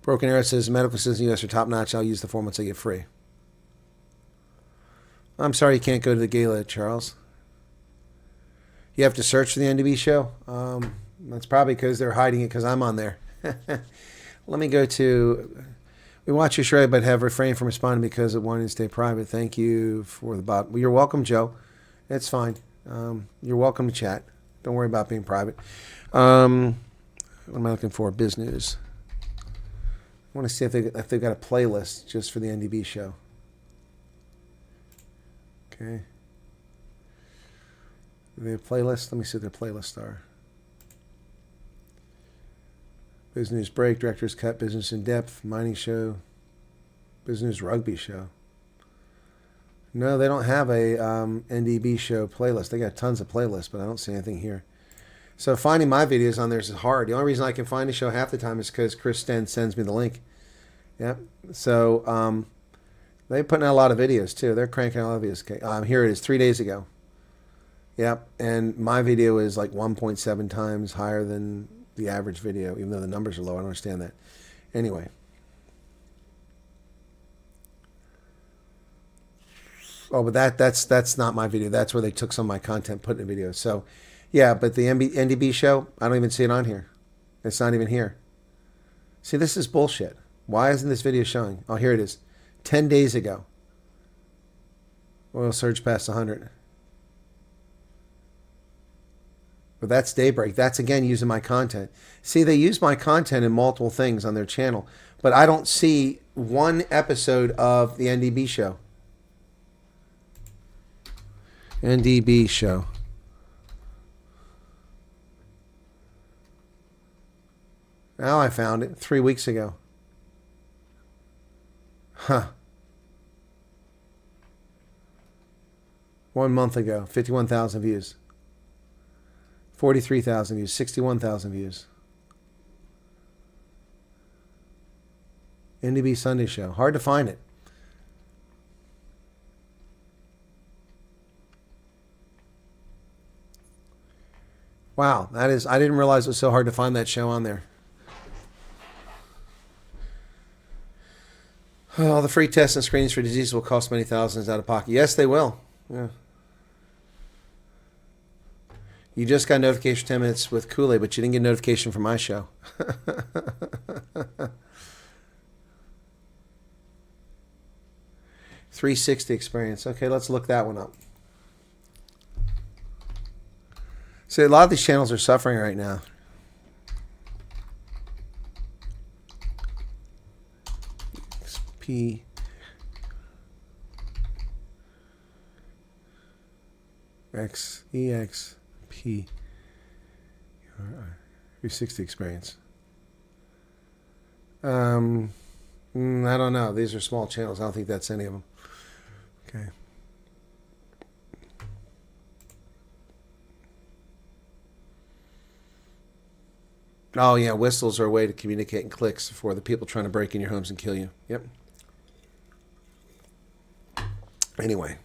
Broken Arrow says, medical systems in the U.S. are top-notch. I'll use the 4 months I get free. I'm sorry you can't go to the gala, Charles. You have to search for the NDB show? That's probably because they're hiding it because I'm on there. Let me go to... We watch your show, but have refrained from responding because of wanting to stay private. Thank you for the bot. Well, you're welcome, Joe. It's fine. You're welcome to chat. Don't worry about being private. What am I looking for? Biz News. I want to see if they've got a playlist just for the NDB show. Okay. Do they have playlists? Let me see what their playlists are. Business Break, Director's Cut, Business in Depth, Mining Show, Business Rugby Show. No, they don't have a NDB show playlist. They got tons of playlists, but I don't see anything here. So finding my videos on there is hard. The only reason I can find a show half the time is because Chris Sten sends me the link. Yep. So they're putting out a lot of videos too. They're cranking out a lot of videos. Here it is, 3 days ago. Yep. And my video is like 1.7 times higher than the average video, even though the numbers are low. I don't understand that. Anyway. Oh, but that's not my video. That's where they took some of my content, put it in a video. So, yeah, but the NDB show, I don't even see it on here. It's not even here. See, this is bullshit. Why isn't this video showing? Oh, here it is. 10 days ago. Oil surge past 100. But that's Daybreak. That's, again, using my content. See, they use my content in multiple things on their channel, but I don't see one episode of the NDB show. NDB show. Now I found it 3 weeks ago. Huh. 1 month ago, 51,000 views. 43,000 views, 61,000 views. NDB Sunday show. Hard to find it. Wow, that is, I didn't realize it was so hard to find that show on there. Oh, the free tests and screenings for diseases will cost many thousands out of pocket. Yes, they will. Yeah. You just got notification 10 minutes with Kool-Aid, but you didn't get notification from my show. 360 experience. Okay, let's look that one up. See, a lot of these channels are suffering right now. XP. EXP. 360 experience. I don't know. These are small channels. I don't think that's any of them. Okay. Oh, yeah. Whistles are a way to communicate in clicks for the people trying to break in your homes and kill you. Yep. Anyway.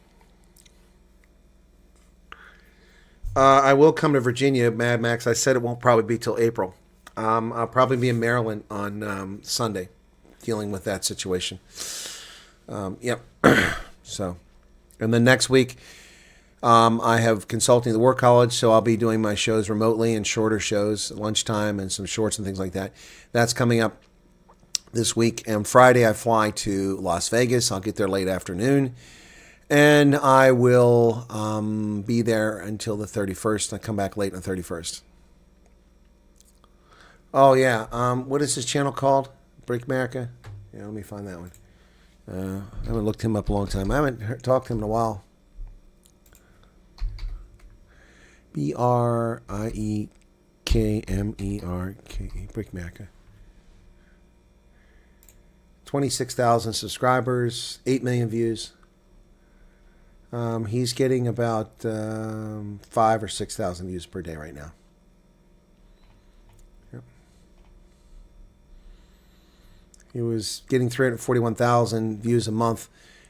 I will come to Virginia, Mad Max. I said it won't probably be till April. I'll probably be in Maryland on Sunday dealing with that situation. Yep. So, and then next week, I have consulting at the War College, so I'll be doing my shows remotely and shorter shows, lunchtime and some shorts and things like that. That's coming up this week. And Friday I fly to Las Vegas. I'll get there late afternoon. And I will be there until the 31st. I come back late on the 31st. Oh, yeah. What is his channel called? Break America? Yeah, let me find that one. I haven't looked him up a long time. I haven't talked to him in a while. Breikmemerke. Break America. 26,000 subscribers, 8 million views. He's getting about 5,000 or 6,000 views per day right now. Yep. He was getting 341,000 views a month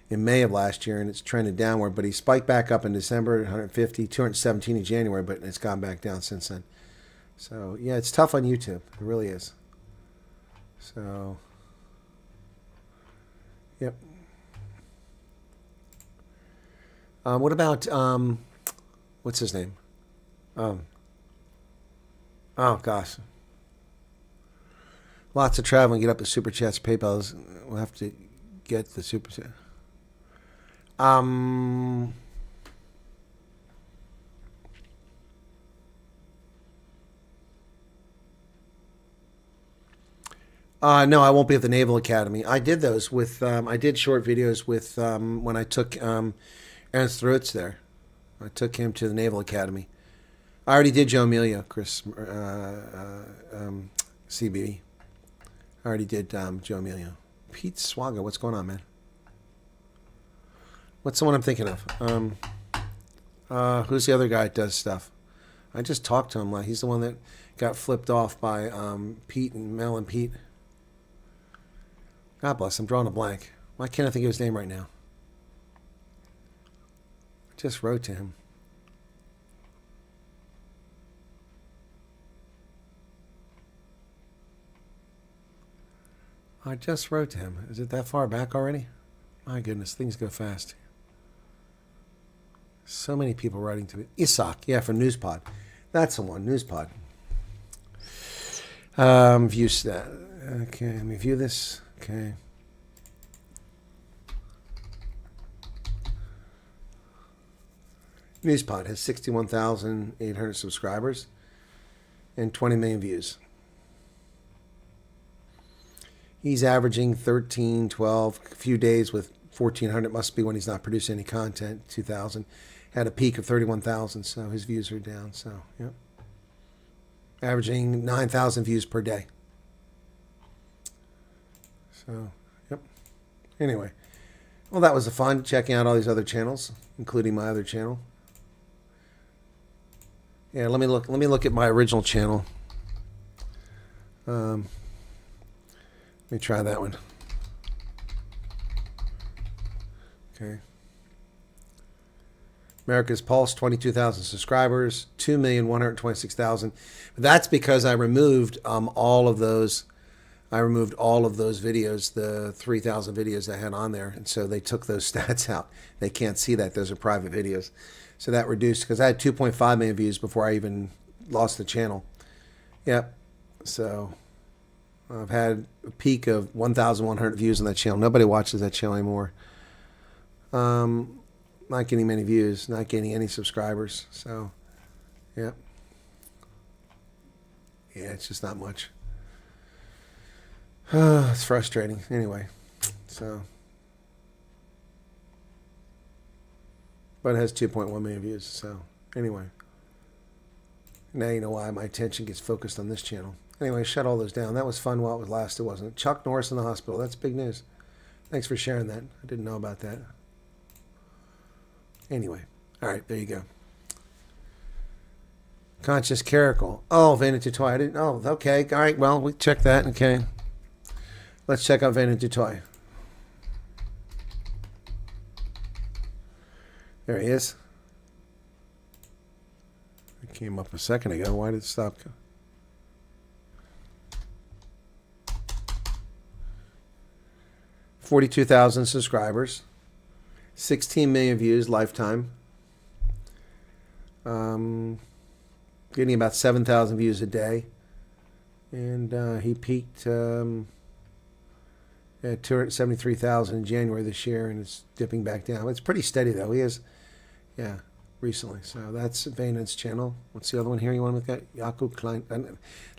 in May of last year, and it's trended downward. But he spiked back up in December, 150, 217 in January, but it's gone back down since then. So, yeah, it's tough on YouTube. It really is. So, yep. What about, what's his name? Oh, gosh. Lots of traveling. Get up to Super Chats, PayPal's. We'll have to get the Super Chat. No, I won't be at the Naval Academy. I did those with, I did short videos with, when I took Ernst Roots there. I took him to the Naval Academy. I already did Joe Amelia, Chris, CB. I already did Joe Amelia. Pete Swaga, what's going on, man? What's the one I'm thinking of? Who's the other guy that does stuff? I just talked to him. Like, he's the one that got flipped off by Pete and Mel and Pete. God bless, I'm drawing a blank. Why can't I think of his name right now? I just wrote to him. I just wrote to him. Is it that far back already? My goodness, things go fast. So many people writing to me. Isak, yeah, from Newspod. That's the one, Newspod. View stat. Okay, let me view this. Okay. Newspod has 61,800 subscribers and 20 million views. He's averaging 13, 12, a few days with 1,400. Must be when he's not producing any content. 2,000. Had a peak of 31,000, so his views are down. So, yep. Averaging 9,000 views per day. So, yep. Anyway, well, that was fun checking out all these other channels, including my other channel. Yeah, let me look at my original channel. Let me try that one. Okay. America's Pulse, 22,000 subscribers, 2,126,000. That's because I removed all of those. I removed all of those videos, the 3,000 videos I had on there, and so they took those stats out. They can't see that; those are private videos. So that reduced because I had 2.5 million views before I even lost the channel. Yep. So I've had a peak of 1,100 views on that channel. Nobody watches that channel anymore. Not getting many views, not getting any subscribers. So, yeah. Yeah, it's just not much. It's frustrating. Anyway, so. But it has 2.1 million views. So, anyway. Now you know why my attention gets focused on this channel. Anyway, shut all those down. That was fun while it lasted, wasn't it? Chuck Norris in the hospital. That's big news. Thanks for sharing that. I didn't know about that. Anyway, all right, there you go. Conscious Caracal. Oh, Vanity Toy. I didn't. Oh, okay. All right. Well, we check that. Okay. Let's check out Vanity Toy. There he is. It came up a second ago. Why did it stop? 42,000 subscribers, 16 million views lifetime. Getting about 7,000 views a day. And he peaked at 273,000 in January this year, and it's dipping back down. It's pretty steady, though. He is, yeah, recently. So that's Vaynard's channel. What's the other one here you want to look at? Yaku Klein.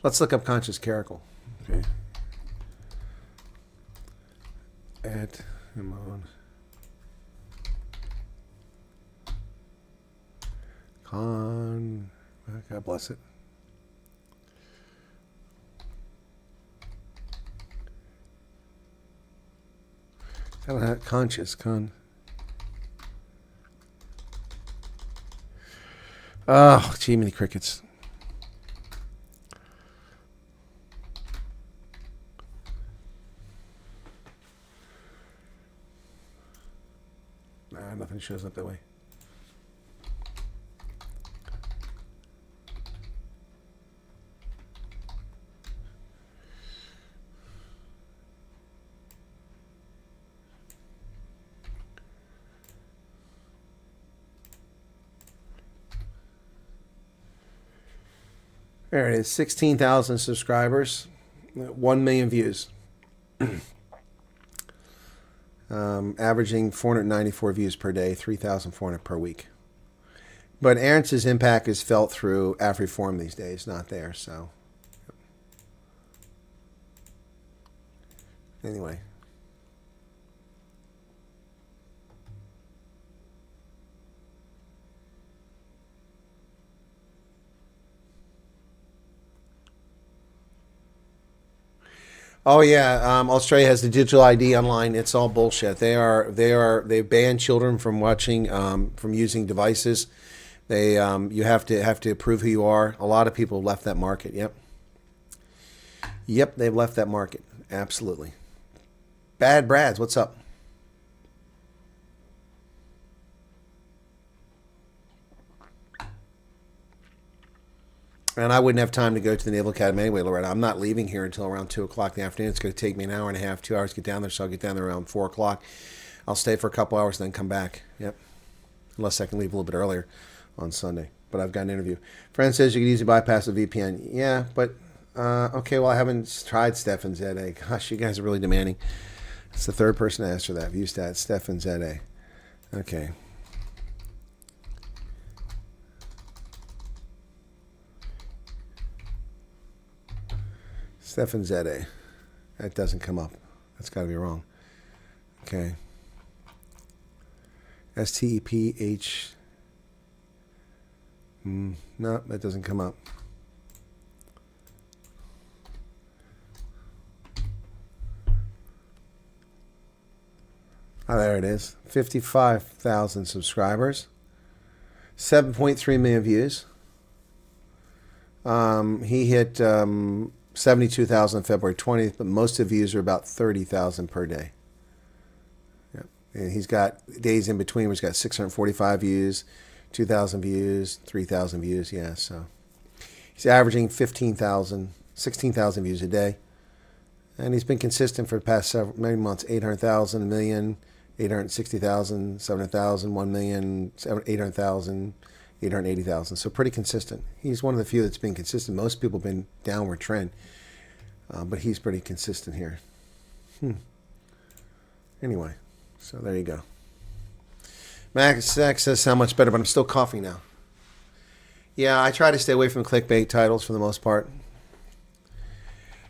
Let's look up Conscious Caracal. Okay. Come on. God bless it. I don't have conscious Oh, gee, many crickets. Nah, nothing shows up that way. There it is, 16,000 subscribers, 1 million views. Averaging 494 views per day, 3,400 per week. But Aron's impact is felt through AfriForum these days, not there, so. Anyway. Oh yeah, Australia has the digital ID online. It's all bullshit. They've banned children from watching, from using devices. You have to prove who you are. A lot of people left that market. Yep, they've left that market. Absolutely. Bad Brads, what's up? And I wouldn't have time to go to the Naval Academy anyway, Loretta. I'm not leaving here until around 2 o'clock in the afternoon. It's going to take me an hour and a half, 2 hours to get down there, so I'll get down there around 4 o'clock. I'll stay for a couple hours and then come back. Yep. Unless I can leave a little bit earlier on Sunday. But I've got an interview. Friend says you can easily bypass a VPN. Yeah, but, okay, well, I haven't tried Stefan ZA. Gosh, you guys are really demanding. It's the third person to ask for that. Viewstat, Stefan ZA. Okay. Stefan Zede. That doesn't come up. That's got to be wrong. Okay. STEPH. No, that doesn't come up. Oh, there it is. 55,000 subscribers. 7.3 million views. He hit 72,000 on February 20th, but most of the views are about 30,000 per day. Yep. And he's got days in between where he's got 645 views, 2,000 views, 3,000 views. Yeah, so he's averaging 16,000 views a day. And he's been consistent for the past many months, 800,000, a million, 860,000, 700,000, 1 million, 800,000, 880,000. So pretty consistent. He's one of the few that's been consistent. Most people have been downward trend. But he's pretty consistent here. Anyway, so there you go. Max says how much better, but I'm still coughing now. Yeah, I try to stay away from clickbait titles for the most part.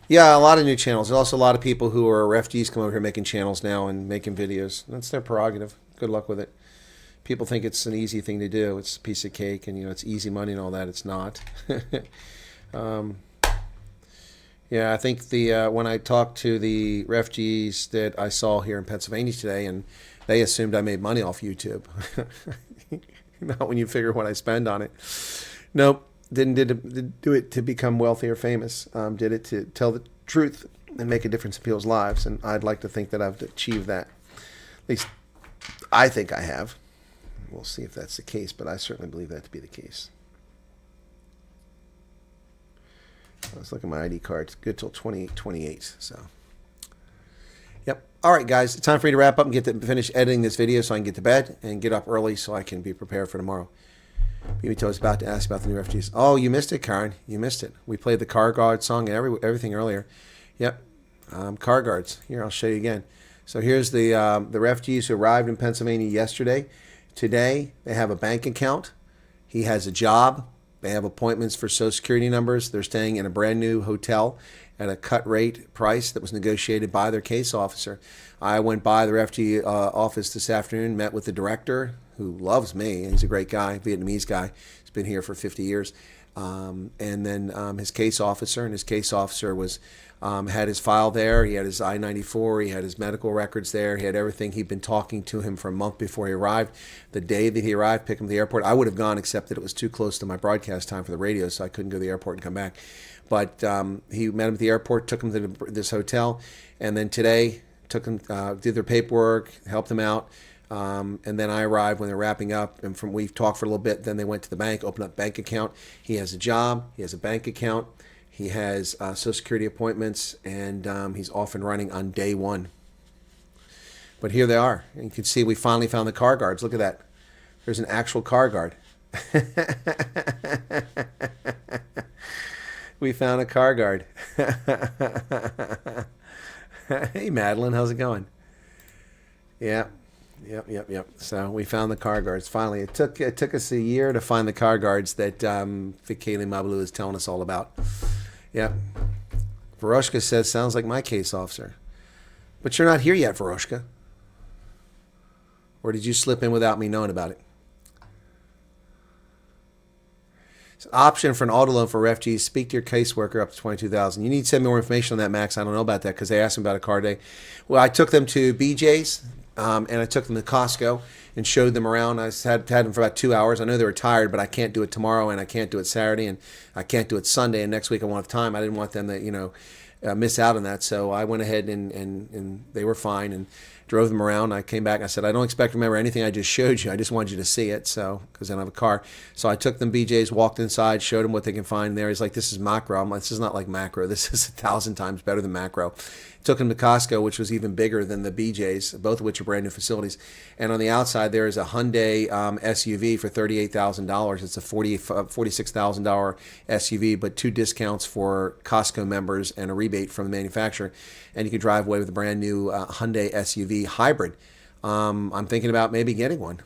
Yeah, a lot of new channels. There's also a lot of people who are refugees come over here making channels now and making videos. That's their prerogative. Good luck with it. People think it's an easy thing to do. It's a piece of cake, and it's easy money and all that. It's not. Yeah, I think when I talked to the refugees that I saw here in Pennsylvania today, and they assumed I made money off YouTube. Not when you figure what I spend on it. Nope, didn't do it to become wealthy or famous. Did it to tell the truth and make a difference in people's lives, and I'd like to think that I've achieved that. At least I think I have. We'll see if that's the case, but I certainly believe that to be the case. Let's look at my ID card. It's good till 2028. So, yep. All right, guys. It's time for me to wrap up and finish editing this video so I can get to bed and get up early so I can be prepared for tomorrow. BB was about to ask about the new refugees. Oh, you missed it, Karen. You missed it. We played the car guard song and everything earlier. Yep. Car guards. Here, I'll show you again. So here's the refugees who arrived in Pennsylvania yesterday. Today, they have a bank account. He has a job. They have appointments for Social Security numbers. They're staying in a brand new hotel at a cut rate price that was negotiated by their case officer. I went by the refugee office this afternoon, met with the director, who loves me. He's a great guy, Vietnamese guy. He's been here for 50 years. And then his case officer, and his case officer was had his file there. He had his I-94. He had his medical records there. He had everything. He'd been talking to him for a month before he arrived. The day that he arrived, picked him to the airport. I would have gone, except that it was too close to my broadcast time for the radio, so I couldn't go to the airport and come back. But he met him at the airport, took him to this hotel, and then today took him, did their paperwork, helped him out. And then I arrived when they're wrapping up, and we've talked for a little bit. Then they went to the bank, opened up a bank account. He has a job. He has a bank account. He has Social Security appointments, and he's off and running on day one. But here they are. And you can see we finally found the car guards. Look at that. There's an actual car guard. We found a car guard. Hey, Madeline, how's it going? Yeah. Yep. So we found the car guards. Finally, it took us a year to find the car guards that Kaylee Mabalou is telling us all about. Yep. Veroshka says, sounds like my case officer. But you're not here yet, Veroshka. Or did you slip in without me knowing about it? It's an option for an auto loan for refugees. Speak to your caseworker up to $22,000. You need to send me more information on that, Max. I don't know about that because they asked me about a car day. Well, I took them to BJ's. And I took them to Costco and showed them around. I had them for about 2 hours. I know they were tired, but I can't do it tomorrow, and I can't do it Saturday, and I can't do it Sunday, and next week I won't have time. I didn't want them to, miss out on that. So I went ahead and they were fine and drove them around. I came back and I said, I don't expect to remember anything I just showed you. I just wanted you to see it, so because I don't have a car. So I took them BJ's, walked inside, showed them what they can find there. He's like, this is macro. I'm like, this is not like macro. This is 1,000 times better than macro. Took him to Costco, which was even bigger than the BJ's, both of which are brand new facilities. And on the outside, there is a Hyundai SUV for $38,000. It's a $46,000 SUV, but 2 discounts for Costco members and a rebate from the manufacturer. And you can drive away with a brand new Hyundai SUV hybrid. I'm thinking about maybe getting one,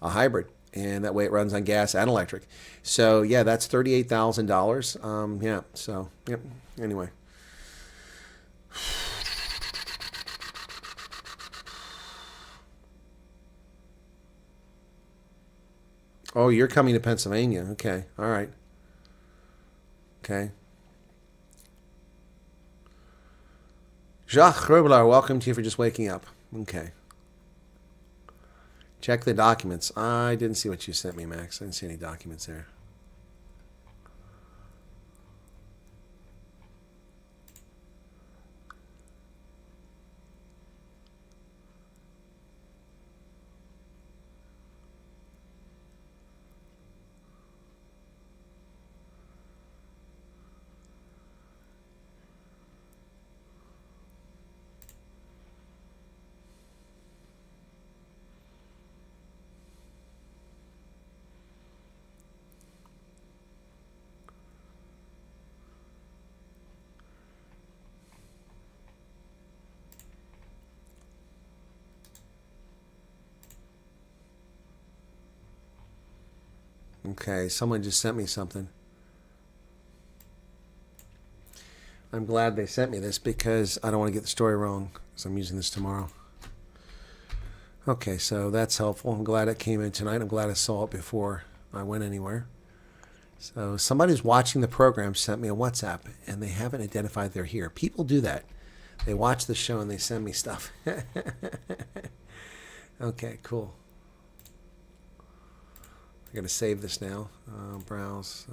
a hybrid. And that way it runs on gas and electric. So, yeah, that's $38,000. Yep. Anyway. Oh, you're coming to Pennsylvania. Okay. All right. Okay. Jacques Robillard, welcome to you for just waking up. Okay. Check the documents. I didn't see what you sent me, Max. I didn't see any documents there. Okay, someone just sent me something. I'm glad they sent me this because I don't want to get the story wrong because I'm using this tomorrow. Okay, so that's helpful. I'm glad it came in tonight. I'm glad I saw it before I went anywhere. So somebody who's watching the program sent me a WhatsApp and they haven't identified they're here. People do that. They watch the show and they send me stuff. Okay, cool. I gotta save this now. Browse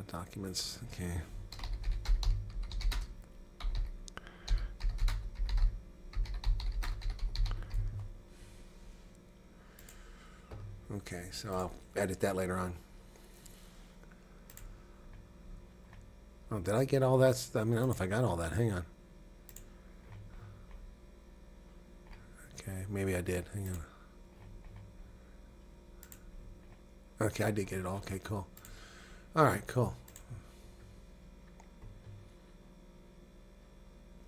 documents. Okay. Okay, so I'll edit that later on. Oh, did I get all that? I mean, I don't know if I got all that. Hang on. Okay, maybe I did. Hang on. Okay, I did get it all. Okay, cool. All right, cool.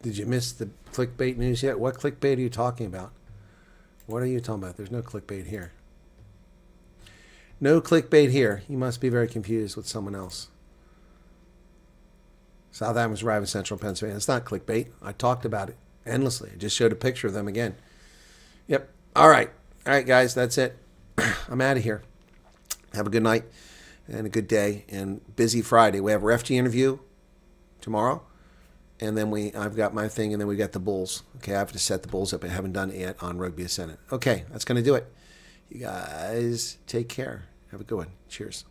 Did you miss the clickbait news yet? What clickbait are you talking about? What are you talking about? There's no clickbait here. No clickbait here. You must be very confused with someone else. South Adams Drive in Central Pennsylvania. It's not clickbait. I talked about it endlessly. I just showed a picture of them again. Yep. All right. All right, guys. That's it. I'm out of here. Have a good night and a good day and busy Friday. We have a refugee interview tomorrow. And then I've got my thing, and then we got the Bulls. Okay, I have to set the Bulls up. I haven't done it yet on Rugby Ascendant. Okay, that's going to do it. You guys take care. Have a good one. Cheers.